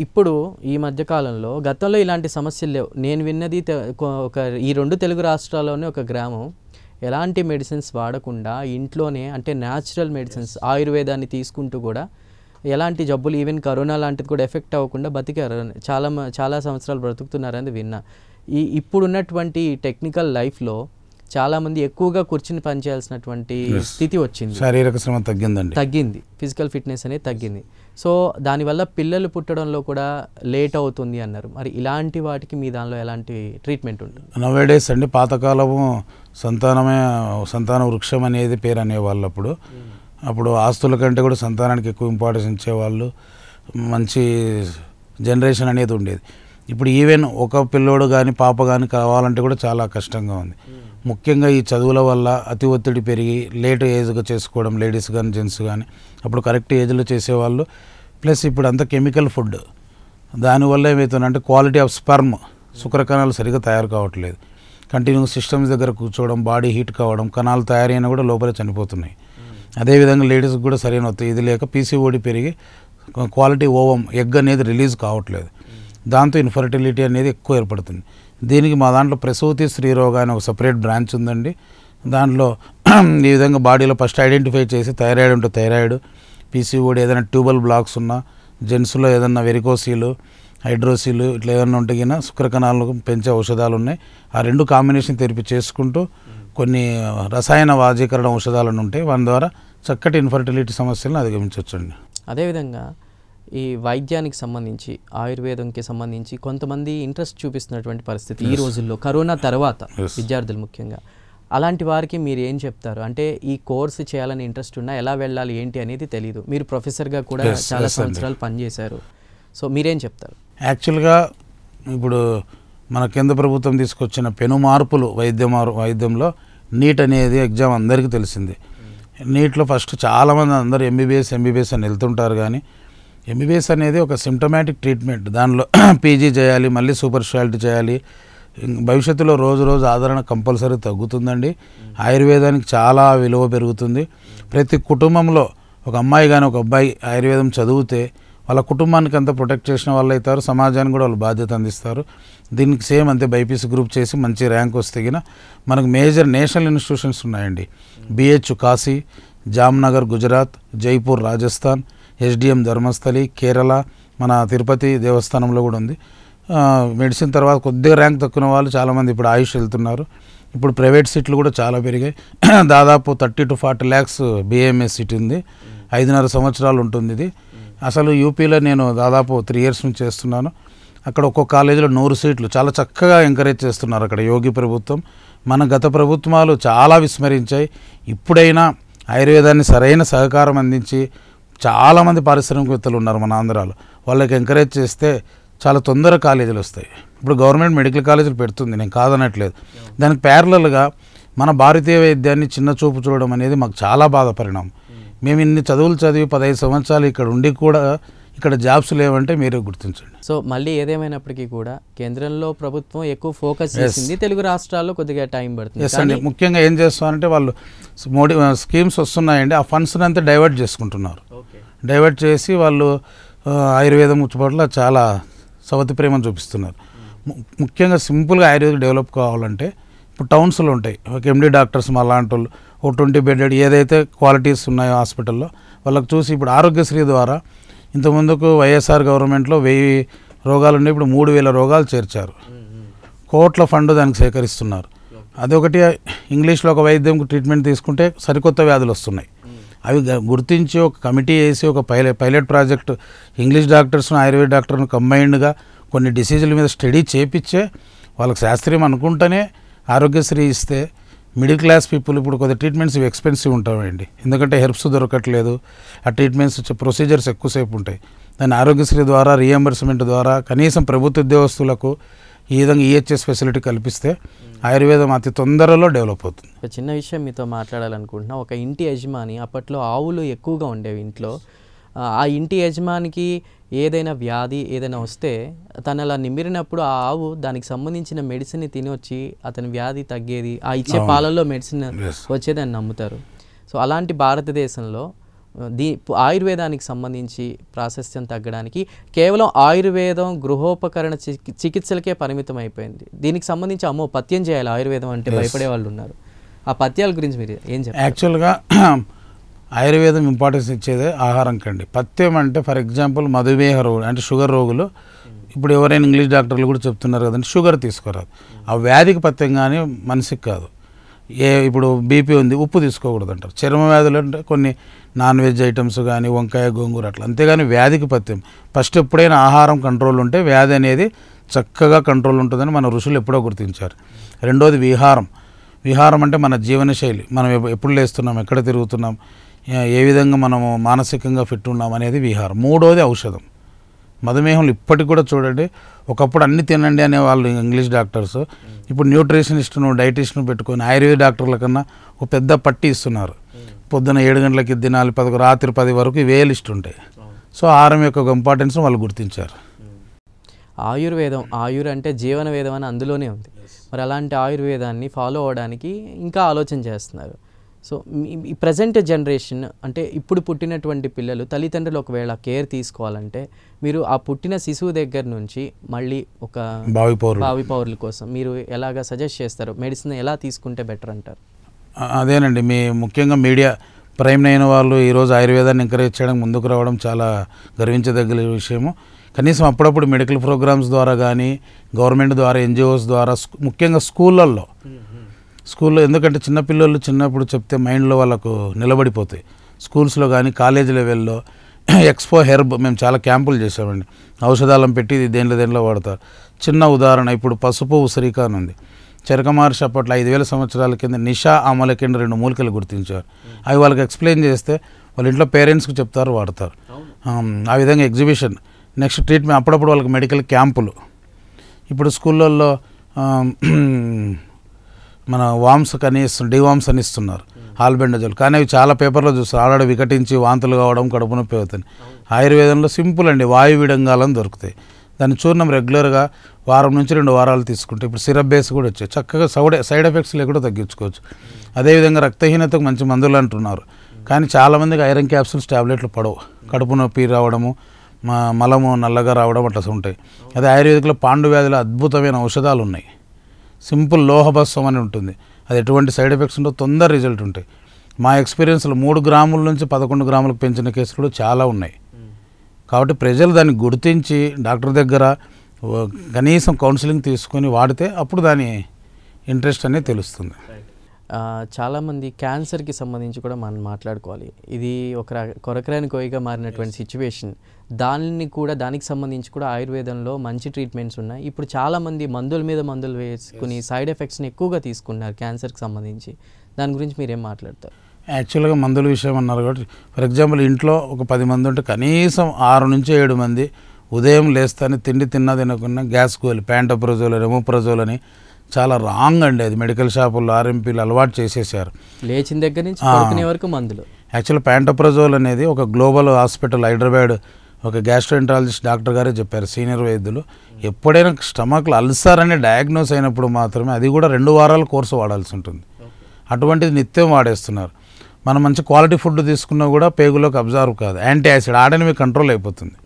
ఇప్పుడు ఈ మధ్యకాలంలో, గతంలో ఇలాంటి సమస్యలు లేవు. నేను విన్నది ఈ 2 తెలుగు రాష్ట్రాల్లోనే ఒక గ్రామం ఎలాంటి మెడిసిన్స్ వాడకుండా ఇంట్లోనే, అంటే న్యాచురల్ మెడిసిన్స్, ఆయుర్వేదాన్ని తీసుకుంటూ కూడా ఎలాంటి జబ్బులు, ఈవెన్ కరోనా లాంటిది కూడా ఎఫెక్ట్ అవ్వకుండా బతికారు, చాలా సంవత్సరాలు బ్రతుకుతున్నారని విన్నా. ఇప్పుడున్నటువంటి టెక్నికల్ లైఫ్లో చాలామంది ఎక్కువగా కూర్చుని పనిచేయాల్సినటువంటి స్థితి వచ్చింది, శారీరక శ్రమ తగ్గింది, ఫిజికల్ ఫిట్నెస్ అనేది తగ్గింది. సో దానివల్ల పిల్లలు పుట్టడంలో కూడా లేట్ అవుతుంది అన్నారు. మరి ఇలాంటి వాటికి మీ దానిలో ఎలాంటి ట్రీట్మెంట్ ఉంటుంది? నవేడేస్ అండి, పాతకాలము సంతాన వృక్షం అనేది పేరు అనేవాళ్ళు. అప్పుడు ఆస్తుల కంటే కూడా సంతానానికి ఎక్కువ ఇంపార్టెన్స్ ఇచ్చేవాళ్ళు, మంచి జనరేషన్ అనేది ఉండేది. ఇప్పుడు ఈవెన్ ఒక పిల్లోడు కానీ పాప కానీ కావాలంటే కూడా చాలా కష్టంగా ఉంది. ముఖ్యంగా ఈ చదువుల వల్ల అతి ఒత్తిడి పెరిగి లేట్ ఏజ్గా చేసుకోవడం, లేడీస్ కానీ జెంట్స్ కానీ, అప్పుడు కరెక్ట్ ఏజ్లో చేసేవాళ్ళు. ప్లస్ ఇప్పుడు అంతా కెమికల్ ఫుడ్, దానివల్ల ఏమవుతుందంటే క్వాలిటీ ఆఫ్ స్పర్మ్, శుక్రకణాలు సరిగ్గా తయారు కావట్లేదు. కంటిన్యూ సిస్టమ్స్ దగ్గర కూర్చోవడం, బాడీ హీట్ కావడం, కణాలు తయారైనా కూడా లోపలే చనిపోతున్నాయి. అదేవిధంగా లేడీస్కి కూడా సరైన ఇది లేక పీసీఓడి పెరిగి క్వాలిటీ ఓవం, ఎగ్ అనేది రిలీజ్ కావట్లేదు. దాంతో ఇన్ఫర్టిలిటీ అనేది ఎక్కువ ఏర్పడుతుంది. దీనికి మా దాంట్లో ప్రసూతి స్త్రీరోగ అనే ఒక సపరేట్ బ్రాంచ్ ఉందండి. దాంట్లో ఈ విధంగా బాడీలో ఫస్ట్ ఐడెంటిఫై చేసి థైరాయిడ్ ఉంటే థైరాయిడ్, పీసీఓడి, ఏదైనా ట్యూబల్ బ్లాక్స్ ఉన్నా జెంట్స్లో ఏదన్నా వెరికోసీలు, హైడ్రోసీలు ఇట్లా ఏదన్నా ఉంటే గిన శుక్రకణాలను పెంచే ఔషధాలు ఉన్నాయి. ఆ రెండు కాంబినేషన్ తెరిపి చేసుకుంటూ కొన్ని రసాయన వాజీకరణ ఔషధాలను ఉంటాయి, వాటి ద్వారా చక్కటి ఇన్ఫర్టిలిటీ సమస్యలను అధిగమించవచ్చండి. అదేవిధంగా ఈ వైద్యానికి సంబంధించి ఆయుర్వేదంకి సంబంధించి కొంతమంది ఇంట్రెస్ట్ చూపిస్తున్నటువంటి పరిస్థితి ఈ రోజుల్లో కరోనా తర్వాత విద్యార్థులు ముఖ్యంగా. అలాంటి వారికి మీరు ఏం చెప్తారు? అంటే ఈ కోర్సు చేయాలని ఇంట్రెస్ట్ ఉన్నా ఎలా వెళ్ళాలి ఏంటి అనేది తెలియదు. మీరు ప్రొఫెసర్గా కూడా చాలా సంవత్సరాలు పనిచేశారు. సో మీరేం చెప్తారు? యాక్చువల్గా ఇప్పుడు మన కేంద్ర ప్రభుత్వం తీసుకొచ్చిన పెను మార్పులు వైద్యంలో నీట్ అనేది ఎగ్జామ్ అందరికీ తెలిసింది. నీట్లో ఫస్ట్ చాలామంది అందరూ ఎంబీబీఎస్ అని వెళ్తుంటారు, కానీ ఎంబీబీఎస్ అనేది ఒక సిమ్టమాటిక్ ట్రీట్మెంట్. దానిలో పీజీ చేయాలి, మళ్ళీ సూపర్ స్పెషాలిటీ చేయాలి. భవిష్యత్తులో రోజు ఆదరణ కంపల్సరీ తగ్గుతుందండి. ఆయుర్వేదానికి చాలా విలువ పెరుగుతుంది. ప్రతి కుటుంబంలో ఒక అమ్మాయి కానీ ఒక అబ్బాయి ఆయుర్వేదం చదివితే వాళ్ళ కుటుంబానికి అంతా ప్రొటెక్ట్ చేసిన వాళ్ళు అవుతారు, సమాజానికి కూడా వాళ్ళు బాధ్యత అందిస్తారు. దీనికి సేమ్ అంతే బైపీసీ గ్రూప్ చేసి మంచి ర్యాంక్ వస్తే మనకు మేజర్ నేషనల్ ఇన్స్టిట్యూషన్స్ ఉన్నాయండి. బిహెచ్ కాశీ, జామ్నగర్ గుజరాత్, జైపూర్ రాజస్థాన్, ఎస్డిఎం ధర్మస్థలి కేరళ, మన తిరుపతి దేవస్థానంలో కూడా ఉంది. మెడిసిన్ తర్వాత కొద్దిగా ర్యాంక్ తక్కువ వాళ్ళు చాలామంది ఇప్పుడు ఆయుష్ వెళ్తున్నారు. ఇప్పుడు ప్రైవేట్ సీట్లు కూడా చాలా పెరిగాయి. దాదాపు 30 to 40 lakhs బిఏఎంఎస్ సీట్ ఉంది. 5.5 సంవత్సరాలు ఉంటుంది ఇది. అసలు యూపీలో నేను దాదాపు 3 years నుంచి చేస్తున్నాను. అక్కడ ఒక్కొక్క కాలేజీలో 100 సీట్లు చాలా చక్కగా ఎంకరేజ్ చేస్తున్నారు అక్కడ యోగి ప్రభుత్వం. మన గత ప్రభుత్వాలు చాలా విస్మరించాయి. ఇప్పుడైనా ఆయుర్వేదాన్ని సరైన సహకారం అందించి చాలామంది పారిశ్రామికవేత్తలు ఉన్నారు మన ఆంధ్రాలో, వాళ్ళకి ఎంకరేజ్ చేస్తే చాలా తొందరగా కాలేజీలు వస్తాయి. ఇప్పుడు గవర్నమెంట్ మెడికల్ కాలేజీలు పెడుతుంది, నేను కాదనట్లేదు. దానికి ప్యారలల్గా మన భారతీయ వైద్యాన్ని చిన్న చూపు చూడడం అనేది మాకు చాలా బాధ పరిణామం. మేము ఇన్ని చదువులు చదివి 15 సంవత్సరాలు ఇక్కడ ఉండి కూడా ఇక్కడ జాబ్స్ లేవంటే మీరే గుర్తించండి. సో మళ్ళీ ఏదేమైనప్పటికీ కూడా కేంద్రంలో ప్రభుత్వం ఎక్కువ ఫోకస్ చేసింది, తెలుగు రాష్ట్రాల్లో కొద్దిగా టైం పడుతుంది. ఎస్ అండి, ముఖ్యంగా ఏం చేస్తామంటే వాళ్ళు స్కీమ్స్ వస్తున్నాయండి, ఆ ఫండ్స్ని అంతా డైవర్ట్ చేసుకుంటున్నారు. డైవర్ట్ చేసి వాళ్ళు ఆయుర్వేదం పట్ల చాలా సవతి ప్రేమను చూపిస్తున్నారు. ముఖ్యంగా సింపుల్గా ఆయుర్వేదం డెవలప్ కావాలంటే ఇప్పుడు టౌన్స్లో ఉంటాయి ఒక ఎండి డాక్టర్స్ మా లాంటి వాళ్ళు, ఒక 20 bedded ఏదైతే క్వాలిటీస్ ఉన్నాయో హాస్పిటల్లో వాళ్ళకి చూసి ఇప్పుడు ఆరోగ్యశ్రీ ద్వారా ఇంతకుముందుకు వైఎస్ఆర్ గవర్నమెంట్లో 1000 రోగాలు ఉన్నాయి, ఇప్పుడు 3000 రోగాలు చేర్చారు. కోట్ల ఫండ్ దానికి సేకరిస్తున్నారు. అదొకటి. ఇంగ్లీష్లో ఒక వైద్యం ట్రీట్మెంట్ తీసుకుంటే సరికొత్త వ్యాధులు వస్తున్నాయి. అవి గుర్తించి ఒక కమిటీ వేసి ఒక పైలట్ ప్రాజెక్ట్ ఇంగ్లీష్ డాక్టర్స్ను ఆయుర్వేద డాక్టర్ను కంబైన్డ్గా కొన్ని డిసీజుల మీద స్టడీ చేపించే వాళ్ళకి శాస్త్రీయం అనుకుంటేనే ఆరోగ్యశ్రీ ఇస్తే మిడిల్ క్లాస్ పీపుల్ ఇప్పుడు కొద్ది ట్రీట్మెంట్స్ ఎక్స్పెన్సివ్ ఉంటాయండి, ఎందుకంటే హెర్బ్స్ దొరకట్లేదు, ఆ ట్రీట్మెంట్స్ ప్రొసీజర్స్ ఎక్కువసేపు ఉంటాయి. దాన్ని ఆరోగ్యశ్రీ ద్వారా రీఎంబర్స్మెంట్ ద్వారా కనీసం ప్రభుత్వ ఉద్యోగస్తులకు ఈ విధంగా ఈహెచ్ఎస్ ఫెసిలిటీ కల్పిస్తే ఆయుర్వేదం అతి తొందరలో డెవలప్ అవుతుంది. ఒక చిన్న విషయం మీతో మాట్లాడాలనుకుంటున్నా. ఒక ఇంటి యజమాని, అప్పట్లో ఆవులు ఎక్కువగా ఉండేవి ఇంట్లో, ఆ ఇంటి యజమానికి ఏదైనా వ్యాధి ఏదైనా వస్తే తను అలా నిమిరినప్పుడు ఆ ఆవు దానికి సంబంధించిన మెడిసిన్ తిని వచ్చి అతని వ్యాధి తగ్గేది, ఆ ఇచ్చే పాలల్లో మెడిసిన్ వచ్చేది అని నమ్ముతారు. సో అలాంటి భారతదేశంలో ఆయుర్వేదానికి సంబంధించి ప్రాశస్త్యం తగ్గడానికి కేవలం ఆయుర్వేదం గృహోపకరణ చికిత్సలకే పరిమితం అయిపోయింది. దీనికి సంబంధించి అమ్మో పథ్యం చేయాలి ఆయుర్వేదం అంటే భయపడే వాళ్ళు ఉన్నారు. ఆ పథ్యాల గురించి మీరు ఏం చెప్తారు? యాక్చువల్గా ఆయుర్వేదం ఇంపార్టెన్స్ ఇచ్చేదే ఆహారం కండి. పథ్యం అంటే ఫర్ ఎగ్జాంపుల్ మధుమేహ రోగులు అంటే షుగర్ రోగులు, ఇప్పుడు ఎవరైనా ఇంగ్లీష్ డాక్టర్లు కూడా చెప్తున్నారు కదండి షుగర్ తీసుకోరాదు. ఆ వ్యాధికి పథ్యం కానీ మనిషికి కాదు. ఇప్పుడు బీపీ ఉంది ఉప్పు తీసుకోకూడదు అంటారు. చర్మ వ్యాధులు అంటే కొన్ని నాన్ వెజ్ ఐటమ్స్ కానీ వంకాయ గోంగూర అట్లా, అంతేగాని వ్యాధికి పథ్యం. ఫస్ట్ ఎప్పుడైనా ఆహారం కంట్రోల్ ఉంటే వ్యాధి అనేది చక్కగా కంట్రోల్ ఉంటుందని మన ఋషులు ఎప్పుడో గుర్తించారు. రెండోది విహారం. విహారం అంటే మన జీవనశైలి, మనం ఎప్పుడు లేస్తున్నాం, ఎక్కడ తిరుగుతున్నాం, ఏ విధంగా మనము మానసికంగా ఫిట్ ఉన్నాం అనేది విహారం. మూడోది ఔషధం. మధుమేహంలో ఇప్పటికి కూడా చూడండి, ఒకప్పుడు అన్ని తినండి అనే వాళ్ళు ఇంగ్లీష్ డాక్టర్స్, ఇప్పుడు న్యూట్రిషనిస్ట్ను డైటిషియన్ పెట్టుకొని ఆయుర్వేద డాక్టర్ల కన్నా ఒక పెద్ద పట్టి ఇస్తున్నారు. పొద్దున 7 గంటలకి తినాలి, రాత్రి 10 వరకు ఇవే లిస్ట్ ఉంటాయి. సో ఆహారం యొక్క ఇంపార్టెన్స్ వాళ్ళు గుర్తించారు. ఆయుర్వేదం, అంటే జీవన వేదం అని అందులోనే ఉంది. మరి అలాంటి ఆయుర్వేదాన్ని ఫాలో అవ్వడానికి ఇంకా ఆలోచన చేస్తున్నారు. సో ఈ ప్రజెంట్ జనరేషన్ అంటే ఇప్పుడు పుట్టినటువంటి పిల్లలు తల్లిదండ్రులు ఒకవేళ కేర్ తీసుకోవాలంటే మీరు ఆ పుట్టిన శిశువు దగ్గర నుంచి మళ్ళీ ఒక భావి పౌరుల కోసం మీరు ఎలాగా సజెస్ట్ చేస్తారు? మెడిసిన్ ఎలా తీసుకుంటే బెటర్ అంటారు? అదేనండి, ముఖ్యంగా మీడియా ప్రైమ్ 9 వాళ్ళు ఈరోజు ఆయుర్వేదాన్ని ఎంకరేజ్ చేయడం ముందుకు రావడం చాలా గర్వించదగ్గ విషయము. కనీసం అప్పుడప్పుడు మెడికల్ ప్రోగ్రామ్స్ ద్వారా కానీ గవర్నమెంట్ ద్వారా ఎన్జిఓస్ ద్వారా ముఖ్యంగా స్కూళ్ళల్లో ఎందుకంటే చిన్నపిల్లలు చిన్నప్పుడు చెప్తే మైండ్లో వాళ్ళకు నిలబడిపోతాయి. స్కూల్స్లో కానీ కాలేజ్ లెవెల్లో ఎక్స్పో హెర్బ్ మేము చాలా క్యాంపులు చేసామండి. ఔషధాలను పెట్టి ఇది దేంట్లో వాడతారు. చిన్న ఉదాహరణ, ఇప్పుడు పసుపు ఉసిరిక అని ఉంది. చరక మహర్షి అప్పట్లో 5000 సంవత్సరాల కింద నిషా ఆమల కింద 2 మూలికలు గుర్తించారు. అవి వాళ్ళకి ఎక్స్ప్లెయిన్ చేస్తే వాళ్ళ ఇంట్లో పేరెంట్స్కి చెప్తారు, వాడతారు. ఆ విధంగా ఎగ్జిబిషన్, నెక్స్ట్ ట్రీట్మెంట్, అప్పుడప్పుడు వాళ్ళకి మెడికల్ క్యాంపులు. ఇప్పుడు స్కూళ్ళల్లో మన వామ్స్ అని డివామ్స్ అని ఇస్తున్నారు, ఆల్బెండజోల్. కానీ అవి చాలా పేపర్లో చూస్తారు, ఆల్రెడీ వికటించి వాంతులు కావడం, కడుపు నొప్పి అవుతుంది. ఆయుర్వేదంలో సింపుల్ అండి, వాయు విడంగాలని దొరుకుతాయి. దాని చూర్ణం రెగ్యులర్గా వారం నుంచి 2 వారాలు తీసుకుంటే, ఇప్పుడు సిరప్ బేస్ కూడా వచ్చాయి, చక్కగా సైడ్ ఎఫెక్ట్స్ లేకుండా తగ్గించుకోవచ్చు. అదేవిధంగా రక్తహీనతకు మంచి మందులు అంటున్నారు, కానీ చాలామందికి ఐరన్ క్యాప్సూల్స్ ట్యాబ్లెట్లు పడవు. కడుపు నొప్పి రావడము, మలము నల్లగా రావడం అట్లా ఉంటాయి. అదే ఆయుర్వేదిక్లో పాండు వ్యాధిలో అద్భుతమైన ఔషధాలు ఉన్నాయి. సింపుల్ లోహభస్వం అని ఉంటుంది, అది ఎటువంటి సైడ్ ఎఫెక్ట్స్ ఉండవు, తొందర రిజల్ట్ ఉంటాయి. మా ఎక్స్పీరియన్స్లో 3 గ్రాముల నుంచి 11 గ్రాములకు పెంచిన కేసులు చాలా ఉన్నాయి. కాబట్టి ప్రజలు దాన్ని గుర్తించి డాక్టర్ దగ్గర కనీసం కౌన్సిలింగ్ తీసుకొని వాడితే అప్పుడు దాని ఇంట్రెస్ట్ అనేది తెలుస్తుంది. చాలామంది క్యాన్సర్కి సంబంధించి కూడా మనం మాట్లాడుకోవాలి. ఇది ఒక కొరకరాని కోయిగా మారినటువంటి సిచ్యువేషన్. దానికి సంబంధించి కూడా ఆయుర్వేదంలో మంచి ట్రీట్మెంట్స్ ఉన్నాయి. ఇప్పుడు చాలామంది మందుల మీద మందులు వేసుకుని సైడ్ ఎఫెక్ట్స్ని ఎక్కువగా తీసుకున్నారు క్యాన్సర్కి సంబంధించి. దాని గురించి మీరేం మాట్లాడతారు? యాక్చువల్గా మందుల విషయం అన్నారు కాబట్టి, ఫర్ ఎగ్జాంపుల్ ఇంట్లో ఒక 10 మంది ఉంటే కనీసం 6 నుంచి 7 మంది ఉదయం లేస్తానే తిండి తినకుండా గ్యాస్ గోలి, ప్యాంటోప్రజోల్, రెమోప్రజోల్ అని చాలా రాంగ్ అండి. అది మెడికల్ షాపుల్లో ఆర్ఎంపీలు అలవాటు చేసేసారు. లేచిన దగ్గర నుంచి పడుకునే వరకు మందులు. యాక్చువల్ ప్యాంటోప్రజోల్ అనేది ఒక గ్లోబల్ హాస్పిటల్ హైదరాబాద్ ఒక గ్యాస్ట్రోఎంట్రాలజిస్ట్ డాక్టర్ గారే చెప్పారు, సీనియర్ వైద్యులు. ఎప్పుడైనా స్టమక్లో అల్సర్ అనే డయాగ్నోస్ అయినప్పుడు మాత్రమే, అది కూడా 2 వారాల కోర్సు వాడాల్సి ఉంటుంది. అటువంటిది నిత్యం వాడేస్తున్నారు. మనం మంచి క్వాలిటీ ఫుడ్ తీసుకున్నా కూడా పేగులోకి అబ్జర్వ్ కాదు, యాంటీ యాసిడ్ ఆడని మీకు కంట్రోల్ అయిపోతుంది.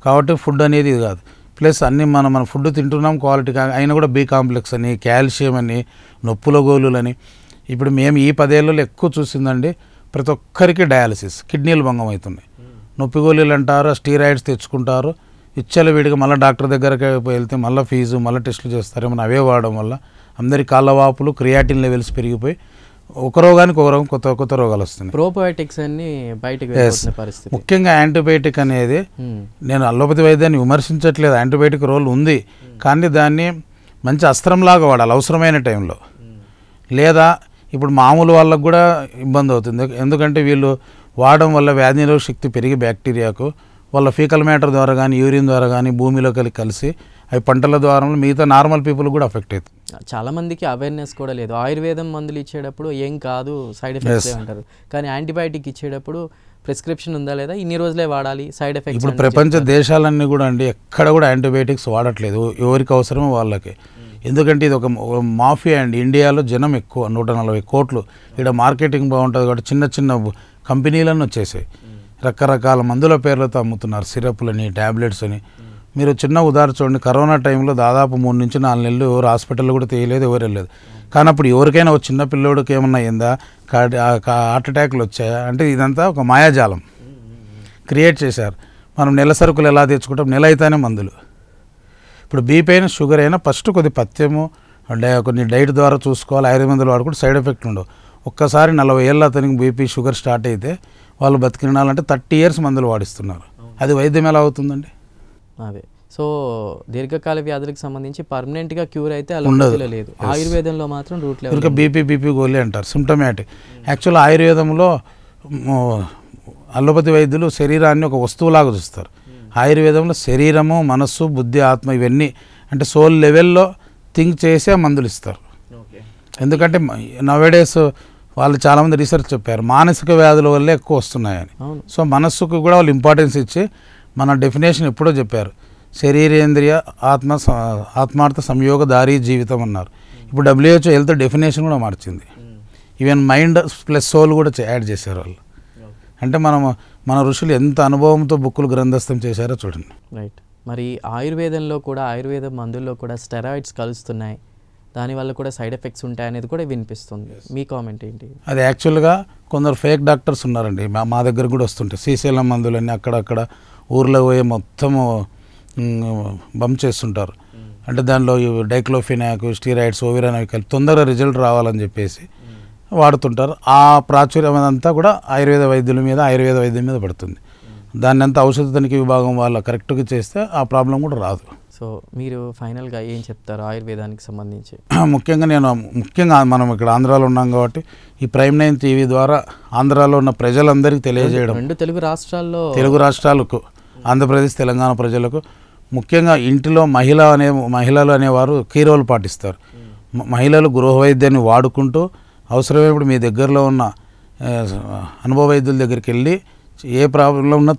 కాబట్టి ఫుడ్ అనేది ఇది కాదు. ప్లస్ అన్నీ మన ఫుడ్ తింటున్నాం క్వాలిటీ అయినా కూడా బి కాంప్లెక్స్ అని, కాల్షియం అని, నొప్పుల గోళులని. ఇప్పుడు మేము ఈ 10 ఏళ్ళలో ఎక్కువ చూసిందండి, ప్రతి ఒక్కరికి డయాలసిస్, కిడ్నీలు భంగం అవుతున్నాయి. నొప్పి గోళీలు అంటారు, స్టీరాయిడ్స్ తెచ్చుకుంటారు, విడిగా మళ్ళీ డాక్టర్ దగ్గరికి వెళ్తే మళ్ళీ ఫీజు, మళ్ళీ టెస్టులు చేస్తారు. ఏమైనా అవే వాడడం వల్ల అందరి కాళ్ళ వాపులు, క్రియాటిన్ లెవెల్స్ పెరిగిపోయి ఒక రోగానికి ఒక రోగం, కొత్త రోగాలు వస్తున్నాయి. ప్రోబయోటిక్స్ అన్ని బయటకు పరిస్థితి. ముఖ్యంగా యాంటీబయాటిక్ అనేది, నేను అల్లోపతి వైద్యాన్ని విమర్శించట్లేదు, యాంటీబయాటిక్ రోల్ ఉంది, కానీ దాన్ని మంచి అస్త్రంలాగా వాడాలి అవసరమైన టైంలో. లేదా ఇప్పుడు మామూలు వాళ్ళకు కూడా ఇబ్బంది అవుతుంది, ఎందుకంటే వీళ్ళు వాడడం వల్ల వ్యాధి నిరోధక శక్తి పెరిగి బ్యాక్టీరియాకు వాళ్ళ ఫీకల్ మ్యాటర్ ద్వారా కానీ యూరిన్ ద్వారా కానీ భూమిలో కలిసి అవి పంటల ద్వారా మిగతా నార్మల్ పీపుల్ కూడా అఫెక్ట్ అవుతుంది. చాలామందికి అవేర్నెస్ కూడా లేదు. ఆయుర్వేదం మందులు ఇచ్చేటప్పుడు ఏం కాదు, సైడ్ ఎఫెక్ట్స్ అంటారు, కానీ యాంటీబయాటిక్ ఇచ్చేటప్పుడు ప్రిస్క్రిప్షన్ ఉందా లేదా, ఇన్ని రోజులే వాడాలి, సైడ్ ఎఫెక్ట్స్. ఇప్పుడు ప్రపంచ దేశాలన్నీ కూడా అండి ఎక్కడ కూడా యాంటీబయాటిక్స్ వాడట్లేదు, ఎవరికి అవసరమో వాళ్ళకి. ఎందుకంటే ఇది ఒక మాఫియా అండి. ఇండియాలో జనం ఎక్కువ, 140 కోట్లు. ఇక్కడ మార్కెటింగ్ బాగుంటుంది కాబట్టి చిన్న కంపెనీలను వచ్చేసాయి, రకరకాల మందుల పేర్లతో అమ్ముతున్నారు, సిరప్లని, ట్యాబ్లెట్స్ అని. మీరు చిన్న ఉదాహరణ చూడండి, కరోనా టైంలో దాదాపు 3 నుంచి 4 నెలలు ఎవరు హాస్పిటల్లో కూడా తీయలేదు, ఎవరు వెళ్ళలేదు. కానీ అప్పుడు ఎవరికైనా ఒక చిన్న పిల్లోడికి ఏమన్నా అయిందా, హార్ట్ అటాక్లు వచ్చాయా అంటే ఇదంతా ఒక మాయాజాలం క్రియేట్ చేశారు. మనం నెల సరుకులు ఎలా తెచ్చుకుంటాం, నెల అయితేనే మందులు. ఇప్పుడు బీపీ అయినా షుగర్ అయినా ఫస్ట్ కొద్ది పథ్యము, కొన్ని డైట్ ద్వారా చూసుకోవాలి. ఆయుర్వేద మందులు వాడుకుంటే సైడ్ ఎఫెక్ట్ ఉండవు. ఒక్కసారి 40 ఏళ్ళ అతనికి బీపీ షుగర్ స్టార్ట్ అయితే వాళ్ళు బతికినాలంటే 30 years మందులు వాడిస్తున్నారు. అది వైద్యం ఎలా అవుతుందండి? అదే. సో దీర్ఘకాల వ్యాధులకు సంబంధించి పర్మనెంట్గా క్యూర్ అయితే అలోపతిలో లేదు, ఆయుర్వేదంలో మాత్రం రూట్ లెవెల్ బీపీ గోళీ అంటారు, సిమ్టమాటిక్. యాక్చువల్ ఆయుర్వేదంలో అలోపతి వైద్యులు శరీరాన్ని ఒక వస్తువులాగా చూస్తారు. ఆయుర్వేదంలో శరీరము, మనస్సు, బుద్ధి, ఆత్మ ఇవన్నీ అంటే సోల్ లెవెల్లో థింక్ చేసే మందులు ఇస్తారు. ఎందుకంటే నవేడేస్ వాళ్ళు చాలామంది రీసెర్చ్ చెప్పారు, మానసిక వ్యాధుల వల్లే ఎక్కువ వస్తున్నాయని. సో మనస్సుకు కూడా వాళ్ళు ఇంపార్టెన్స్ ఇచ్చి మన డెఫినేషన్ ఎప్పుడో చెప్పారు, శరీరేంద్రియ ఆత్మార్థ సంయోగ దారీ జీవితం అన్నారు. ఇప్పుడు WHO హెల్త్ డెఫినేషన్ కూడా మార్చింది. ఈవెన్ మైండ్ ప్లస్ సోల్ కూడా యాడ్ చేశారు వాళ్ళు. అంటే మన ఋషులు ఎంత అనుభవంతో బుక్కులు గ్రంథస్థం చేశారో చూడండి. రైట్. మరి ఆయుర్వేదంలో కూడా, ఆయుర్వేద మందుల్లో కూడా స్టెరాయిడ్స్ కలుస్తున్నాయి, దానివల్ల కూడా సైడ్ ఎఫెక్ట్స్ ఉంటాయి అనేది కూడా వినిపిస్తుంది. మీ కామెంట్ ఏంటి? అది యాక్చువల్గా కొందరు ఫేక్ డాక్టర్స్ ఉన్నారండి, మా దగ్గర కూడా వస్తుంటాయి. శ్రీశైలం మందులన్నీ అక్కడక్కడ ఊర్లో పోయి మొత్తము బంప్ చేస్తుంటారు. అంటే దానిలో డైక్లోఫినాక్, స్టీరాయిడ్స్, ఓవిరాన్ కలిపి తొందరగా రిజల్ట్ రావాలని చెప్పేసి వాడుతుంటారు. ఆ ప్రాచుర్యం అంతా కూడా ఆయుర్వేద వైద్యం మీద పడుతుంది. దాన్ని అంతా ఔషధ తనిఖీ విభాగం వాళ్ళ కరెక్ట్గా చేస్తే ఆ ప్రాబ్లం కూడా రాదు. సో మీరు ఫైనల్గా ఏం చెప్తారు ఆయుర్వేదానికి సంబంధించి? ముఖ్యంగా మనం ఇక్కడ ఆంధ్రాలో ఉన్నాం కాబట్టి ఈ ప్రైమ్ 9 టీవీ ద్వారా ఆంధ్రాలో ఉన్న ప్రజలందరికీ తెలియజేయడం, 2 తెలుగు రాష్ట్రాలకు ఆంధ్రప్రదేశ్ తెలంగాణ ప్రజలకు, ముఖ్యంగా ఇంటిలో మహిళలు అనేవారు కీ రోల్ పాటిస్తారు. మహిళలు గృహ వైద్యాన్ని వాడుకుంటూ అవసరమైనప్పుడు మీ దగ్గరలో ఉన్న అనుభవ వైద్యుల దగ్గరికి వెళ్ళి ఏ ప్రాబ్లం ఉన్నా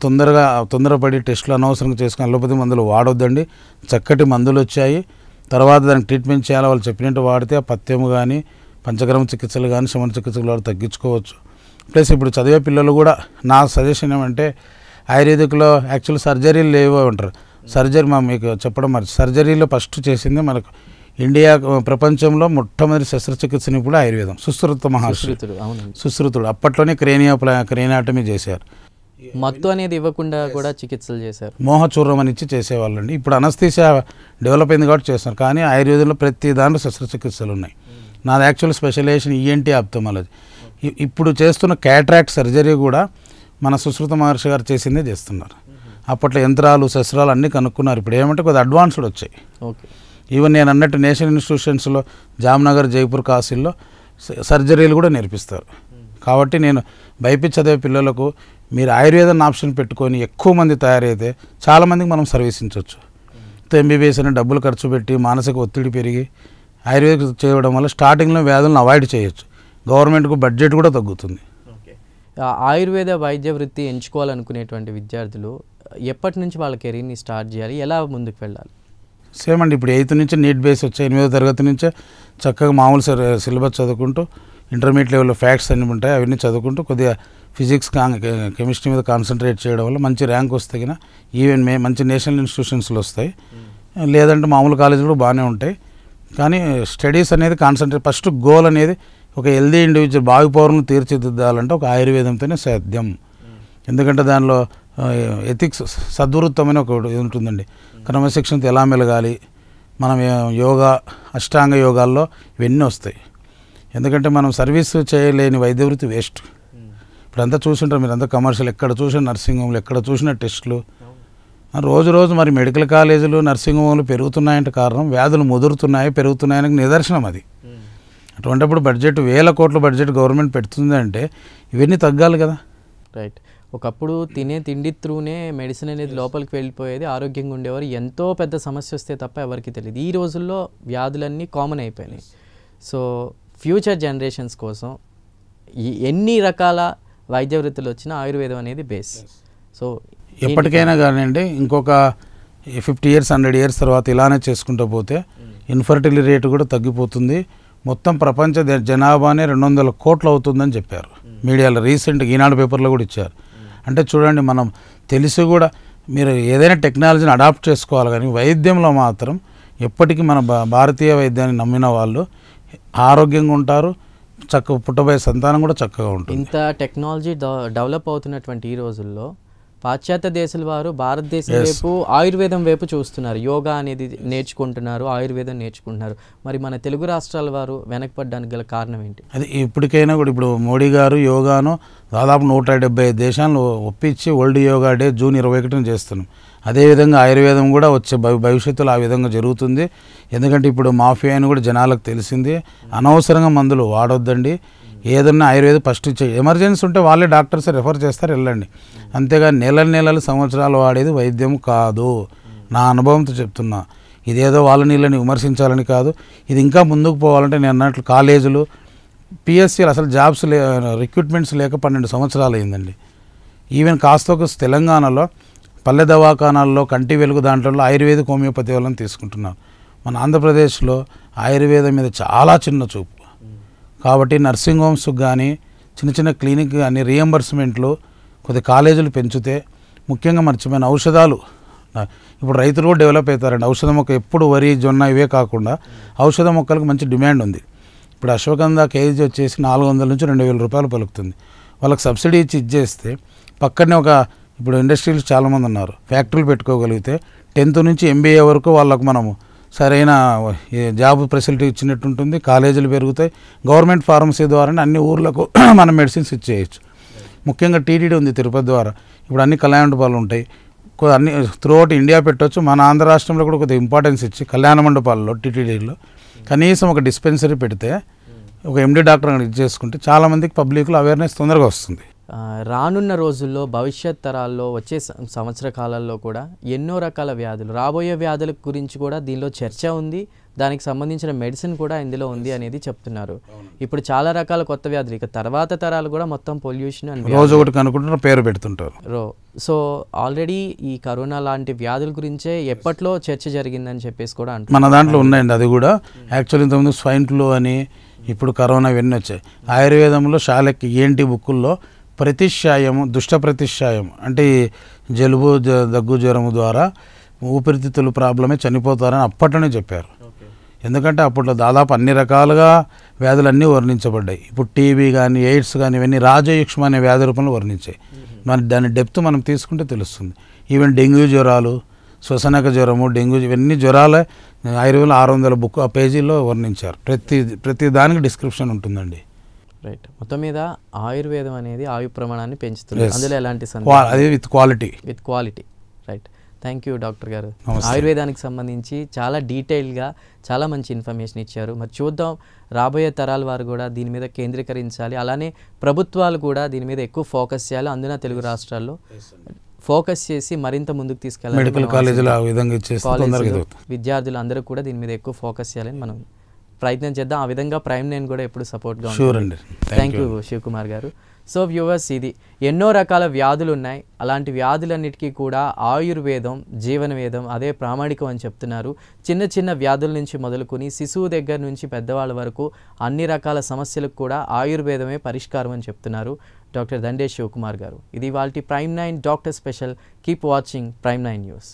తొందరపడి టెస్టులు అనవసరంగా చేసుకుని అలోపతి మందులు వాడొద్దండి. చక్కటి మందులు వచ్చాయి, తర్వాత దానికి ట్రీట్మెంట్ చేయాలి. వాళ్ళు చెప్పినట్టు వాడితే ఆ పథ్యము కానీ పంచకర్మ చికిత్సలు కానీ శమన చికిత్సలు వాడు తగ్గించుకోవచ్చు. ప్లస్ ఇప్పుడు చదివే పిల్లలు కూడా నా సజెషన్ ఏమంటే ఆయుర్వేదిక్లో యాక్చువల్ సర్జరీలు లేవో అంటారు. మీకు చెప్పడం మరి సర్జరీలో ఫస్ట్ చేసింది మనకు ఇండియా ప్రపంచంలో మొట్టమొదటి శస్త్రచికిత్స నిపుణుడు ఆయుర్వేదం సుశ్రుత మహర్షి. సుశ్రుతుడు అప్పట్లోనే క్రేనియాటమీ చేశారు. మత్తు అనేది ఇవ్వకుండా కూడా చికిత్సలు చేశారు. మోహచూర్రం అని ఇచ్చి చేసేవాళ్ళండి. ఇప్పుడు అనస్థీసియా డెవలప్ అయింది కాబట్టి చేస్తున్నారు. కానీ ఆయుర్వేదంలో ప్రతి దాంట్లో శస్త్రచికిత్సలు ఉన్నాయి. నాది యాక్చువల్ స్పెషలైజేషన్ ఈఎన్టీ ఆప్థమాలజీ. ఇప్పుడు చేస్తున్న క్యాట్రాక్ట్ సర్జరీ కూడా మన సుశ్రుత మహర్షి గారు చేసిందే చేస్తున్నారు. అప్పట్లో యంత్రాలు శస్త్రాలు అన్నీ కనుక్కున్నారు. ఇప్పుడు ఏమంటే కొద్దిగా అడ్వాన్స్డ్ వచ్చాయి. ఓకే. ఈవెన్ నేను అన్నట్టు నేషనల్ ఇన్స్టిట్యూషన్స్లో జామ్నగర్, జైపూర్, కాశీల్లో సర్జరీలు కూడా నేర్పిస్తారు. కాబట్టి నేను బైపీసీ చదివే పిల్లలకు మీరు ఆయుర్వేదాన్ని ఆప్షన్ పెట్టుకొని ఎక్కువ మంది తయారైతే చాలామందికి మనం సర్వీసించవచ్చు. ఎంబీబీఎస్ అని డబ్బులు ఖర్చు పెట్టి మానసిక ఒత్తిడి పెరిగి ఆయుర్వేదిక్ చేయడం వల్ల స్టార్టింగ్లో వ్యాధులను అవాయిడ్ చేయొచ్చు. గవర్నమెంట్కు బడ్జెట్ కూడా తగ్గుతుంది. ఆయుర్వేద వైద్య వృత్తి ఎంచుకోవాలనుకునేటువంటి విద్యార్థులు ఎప్పటి నుంచి వాళ్ళ కెరీర్ని స్టార్ట్ చేయాలి, ఎలా ముందుకు వెళ్ళాలి? సేమ్ అండి, ఇప్పుడు 8th నుంచి నీట్ బేస్ వచ్చాయి. 8వ తరగతి నుంచే చక్కగా మామూలు సిలబస్ చదువుకుంటూ ఇంటర్మీడియట్ లెవెల్లో ఫ్యాక్ట్స్ అన్నీ ఉంటాయి, అవన్నీ చదువుకుంటూ కొద్దిగా ఫిజిక్స్ కెమిస్ట్రీ మీద కాన్సన్ట్రేట్ చేయడం వల్ల మంచి ర్యాంక్ వస్తే కన్నా ఈవెన్ మంచి నేషనల్ ఇన్స్టిట్యూషన్స్లో వస్తాయి. లేదంటే మామూలు కాలేజీలు కూడా బాగానే ఉంటాయి. కానీ స్టడీస్ అనేది ఫస్ట్ గోల్ అనేది ఒక హెల్దీ ఇండివిజువల్ భావి పౌరులను తీర్చిదిద్దాలంటే ఒక ఆయుర్వేదంతోనే సాధ్యం. ఎందుకంటే దానిలో ఎథిక్స్, సద్వృత్తం అని ఒకటి ఉంటుందండి. క్రమశిక్షణతో ఎలా మెలగాలి, మనం యోగా, అష్టాంగ యోగాల్లో ఇవన్నీ వస్తాయి. ఎందుకంటే మనం సర్వీస్ చేయలేని వైద్య వృత్తి వేస్ట్. ఇప్పుడంతా చూసుంటారు మీరంతా కమర్షియల్, ఎక్కడ చూసిన నర్సింగ్ హోమ్లు, ఎక్కడ చూసిన టెస్టులు. రోజు మరి మెడికల్ కాలేజీలు, నర్సింగ్ హోమ్లు పెరుగుతున్నాయంటే కారణం వ్యాధులు పెరుగుతున్నాయని నిదర్శనం అది. అటువంటిప్పుడు బడ్జెట్ 1000 కోట్ల బడ్జెట్ గవర్నమెంట్ పెడుతుంది అంటే ఇవన్నీ తగ్గాలి కదా. రైట్. ఒకప్పుడు తినే తిండి త్రూనే మెడిసిన్ అనేది లోపలికి వెళ్ళిపోయేది, ఆరోగ్యంగా ఉండేవారు. ఎంతో పెద్ద సమస్య వస్తే తప్ప ఎవరికి తెలియదు. ఈ రోజుల్లో వ్యాధులన్నీ కామన్ అయిపోయినాయి. సో ఫ్యూచర్ జనరేషన్స్ కోసం ఎన్ని రకాల వైద్య వృత్తులు వచ్చినా ఆయుర్వేదం అనేది బేస్. సో ఎప్పటికైనా కానివ్వండి, ఇంకొక 50 years 100 years తర్వాత ఇలానే చేసుకుంటూ పోతే ఇన్ఫర్టిలిటీ రేటు కూడా తగ్గిపోతుంది. మొత్తం ప్రపంచ జనాభానే 200 కోట్లు అవుతుందని చెప్పారు మీడియాలో. రీసెంట్గా ఈనాడు పేపర్లో కూడా ఇచ్చారు. అంటే చూడండి, మనం తెలిసి కూడా మీరు ఏదైనా టెక్నాలజీని అడాప్ట్ చేసుకోవాలి. కానీ వైద్యంలో మాత్రం ఎప్పటికీ మన భారతీయ వైద్యాన్ని నమ్మిన వాళ్ళు ఆరోగ్యంగా ఉంటారు, చక్కగా పుట్టబోయే సంతానం కూడా చక్కగా ఉంటుంది. ఇంత టెక్నాలజీ డెవలప్ అవుతున్నటువంటి ఈ రోజుల్లో పాశ్చాత్య దేశాల వారు భారతదేశం వైపు ఆయుర్వేదం వైపు చూస్తున్నారు. యోగా అనేది నేర్చుకుంటున్నారు, ఆయుర్వేదం నేర్చుకుంటున్నారు. మరి మన తెలుగు రాష్ట్రాల వారు వెనకపడడానికి గల కారణం ఏంటి? అది ఇప్పటికైనా కూడా ఇప్పుడు మోడీ గారు యోగాను దాదాపు 175 దేశాలను ఒప్పించి వరల్డ్ యోగా డే June 21న చేస్తున్నాం. అదేవిధంగా ఆయుర్వేదం కూడా వచ్చే భవిష్యత్తులో ఆ విధంగా జరుగుతుంది. ఎందుకంటే ఇప్పుడు మాఫియా అని కూడా జనాలకు తెలిసింది. అనవసరంగా మందులు వాడొద్దండి. ఏదన్నా ఆయుర్వేదం ఫస్ట్ ఎమర్జెన్సీ ఉంటే వాళ్ళే డాక్టర్స్ రెఫర్ చేస్తారు, వెళ్ళండి. అంతేగాని నెలలు సంవత్సరాలు వాడేది వైద్యం కాదు. నా అనుభవంతో చెప్తున్నా. ఇదేదో వాళ్ళ నీళ్ళని విమర్శించాలని కాదు. ఇది ఇంకా ముందుకు పోవాలంటే నేను అన్నట్లు కాలేజీలు, పిఎస్సీలు అసలు జాబ్స్ రిక్రూట్మెంట్స్ లేక 12 సంవత్సరాలు అయిందండి. ఈవెన్ కాస్త తెలంగాణలో పల్లె దవాఖానాల్లో కంటి వెలుగు దాంట్లో ఆయుర్వేదిక్ హోమియోపతి వాళ్ళని తీసుకుంటున్నారు. మన ఆంధ్రప్రదేశ్లో ఆయుర్వేదం మీద చాలా చిన్న చూపు. కాబట్టి నర్సింగ్ హోమ్స్ కానీ చిన్న క్లినిక్ కానీ రీఎంబర్స్మెంట్లు కొద్ది కాలేజీలు పెంచితే, ముఖ్యంగా మర్చిపోయిన ఔషధాలు. ఇప్పుడు రైతులు కూడా డెవలప్ అవుతారండి. ఔషధ మొక్క ఎప్పుడు వరి, జొన్న ఇవే కాకుండా ఔషధ మొక్కలకు మంచి డిమాండ్ ఉంది. ఇప్పుడు అశ్వగంధ కేజీ వచ్చేసి 400 నుంచి 2000 రూపాయలు పలుకుతుంది. వాళ్ళకి సబ్సిడీ ఇచ్చి ఇచ్చేస్తే పక్కనే ఇప్పుడు ఇండస్ట్రీలు చాలామంది ఉన్నారు, ఫ్యాక్టరీలు పెట్టుకోగలిగితే 10th నుంచి MBA వరకు వాళ్ళకు మనము సరైన జాబ్ ఫెసిలిటీ ఇచ్చినట్టు ఉంటుంది, కాలేజీలు పెరుగుతాయి. గవర్నమెంట్ ఫార్మసీ ద్వారానే అన్ని ఊర్లకు మనం మెడిసిన్స్ ఇచ్చేయచ్చు. ముఖ్యంగా టీటీడీ ఉంది తిరుపతి ద్వారా, ఇప్పుడు అన్ని కళ్యాణ మండపాలు ఉంటాయి, అన్ని త్రూఅవుట్ ఇండియా పెట్టవచ్చు. మన ఆంధ్ర రాష్ట్రంలో కూడా కొద్దిగా ఇంపార్టెన్స్ ఇచ్చి కళ్యాణ మండపాల్లో టీటీడీలో కనీసం ఒక డిస్పెన్సరీ పెడితే ఒక MD డాక్టర్ ఇది చేసుకుంటే చాలామందికి పబ్లిక్లో అవేర్నెస్ తొందరగా వస్తుంది. రానున్న రోజుల్లో భవిష్యత్ తరాల్లో వచ్చే సంవత్సర కాలాల్లో కూడా ఎన్నో రకాల వ్యాధులు, రాబోయే వ్యాధుల గురించి కూడా దీనిలో చర్చ ఉంది, దానికి సంబంధించిన మెడిసిన్ కూడా ఇందులో ఉంది అనేది చెప్తున్నారు. ఇప్పుడు చాలా రకాల కొత్త వ్యాధులు, ఇక తర్వాత తరాలు కూడా మొత్తం పొల్యూషన్ రోజు ఒకటి కనుక్కుంటారు, పేరు పెడుతుంటారు. సో ఆల్రెడీ ఈ కరోనా లాంటి వ్యాధుల గురించే ఎప్పట్లో చర్చ జరిగిందని చెప్పేసి కూడా అంటారు. మన దాంట్లో ఉన్నాయండి అది కూడా. యాక్చువల్లీ ఇంతకుముందు స్వైన్ ఫ్లూ అని, ఇప్పుడు కరోనా ఇవన్నీ వచ్చాయి. ఆయుర్వేదంలో శాలకి ఏంటి బుక్కుల్లో ప్రతిష్యాయము, దుష్ట ప్రతిష్యాయం అంటే జలుబు దగ్గు జ్వరము ద్వారా ఊపిరితిత్తుల ప్రాబ్లమే చనిపోతారని అప్పట్లోనే చెప్పారు. ఎందుకంటే అప్పట్లో దాదాపు అన్ని రకాలుగా వ్యాధులన్నీ వర్ణించబడ్డాయి. ఇప్పుడు టీబీ కానీ ఎయిడ్స్ కానీ ఇవన్నీ రాజయుక్ష్మ అనే వ్యాధి రూపంలో వర్ణించాయి. దాని డెప్త్ మనం తీసుకుంటే తెలుస్తుంది. ఈవెన్ డెంగ్యూ జ్వరాలు, శ్వసనక జ్వరము, డెంగ్యూ ఇవన్నీ జ్వరాలే ఆయుర్వేదంలో 600 పేజీల్లో వర్ణించారు. ప్రతి దానికి డిస్క్రిప్షన్ ఉంటుందండి. రైట్. మొత్తం మీద ఆయుర్వేదం అనేది ఆయు ప్రమాణాన్ని పెంచుతుంది, అందులో ఎలాంటి అదే with quality. Right. Thank you doctor గారు. ఆయుర్వేదానికి సంబంధించి చాలా డీటెయిల్గా చాలా మంచి ఇన్ఫర్మేషన్ ఇచ్చారు. మరి చూద్దాం, రాబోయే తరాల వారు కూడా దీని మీద కేంద్రీకరించాలి, అలానే ప్రభుత్వాలు కూడా దీని మీద ఎక్కువ ఫోకస్ చేయాలి. అందున తెలుగు రాష్ట్రాల్లో ఫోకస్ చేసి మరింత ముందుకు తీసుకెళ్ళాలి. మెడికల్ కాలేజీలు ఆ విధంగా విద్యార్థులు అందరూ కూడా దీని మీద ఎక్కువ ఫోకస్ చేయాలని మనం ప్రయత్నం చేద్దాం. ఆ విధంగా ప్రైమ్ 9 కూడా ఎప్పుడు సపోర్ట్గా ఉంటుంది. థ్యాంక్ యూ శివకుమార్ గారు. సో వ్యూవర్స్, ఇది ఎన్నో రకాల వ్యాధులు ఉన్నాయి, అలాంటి వ్యాధులన్నిటికీ కూడా ఆయుర్వేదం జీవనవేదం అదే ప్రామాణికం అని చెప్తున్నారు. చిన్న చిన్న వ్యాధుల నుంచి మొదలుకొని శిశువు దగ్గర నుంచి పెద్దవాళ్ళ వరకు అన్ని రకాల సమస్యలకు కూడా ఆయుర్వేదమే పరిష్కారం అని చెప్తున్నారు డాక్టర్ దండే శివకుమార్ గారు. ఇది ఇవాల్టి prime 9 doctor special. Keep watching prime 9 news.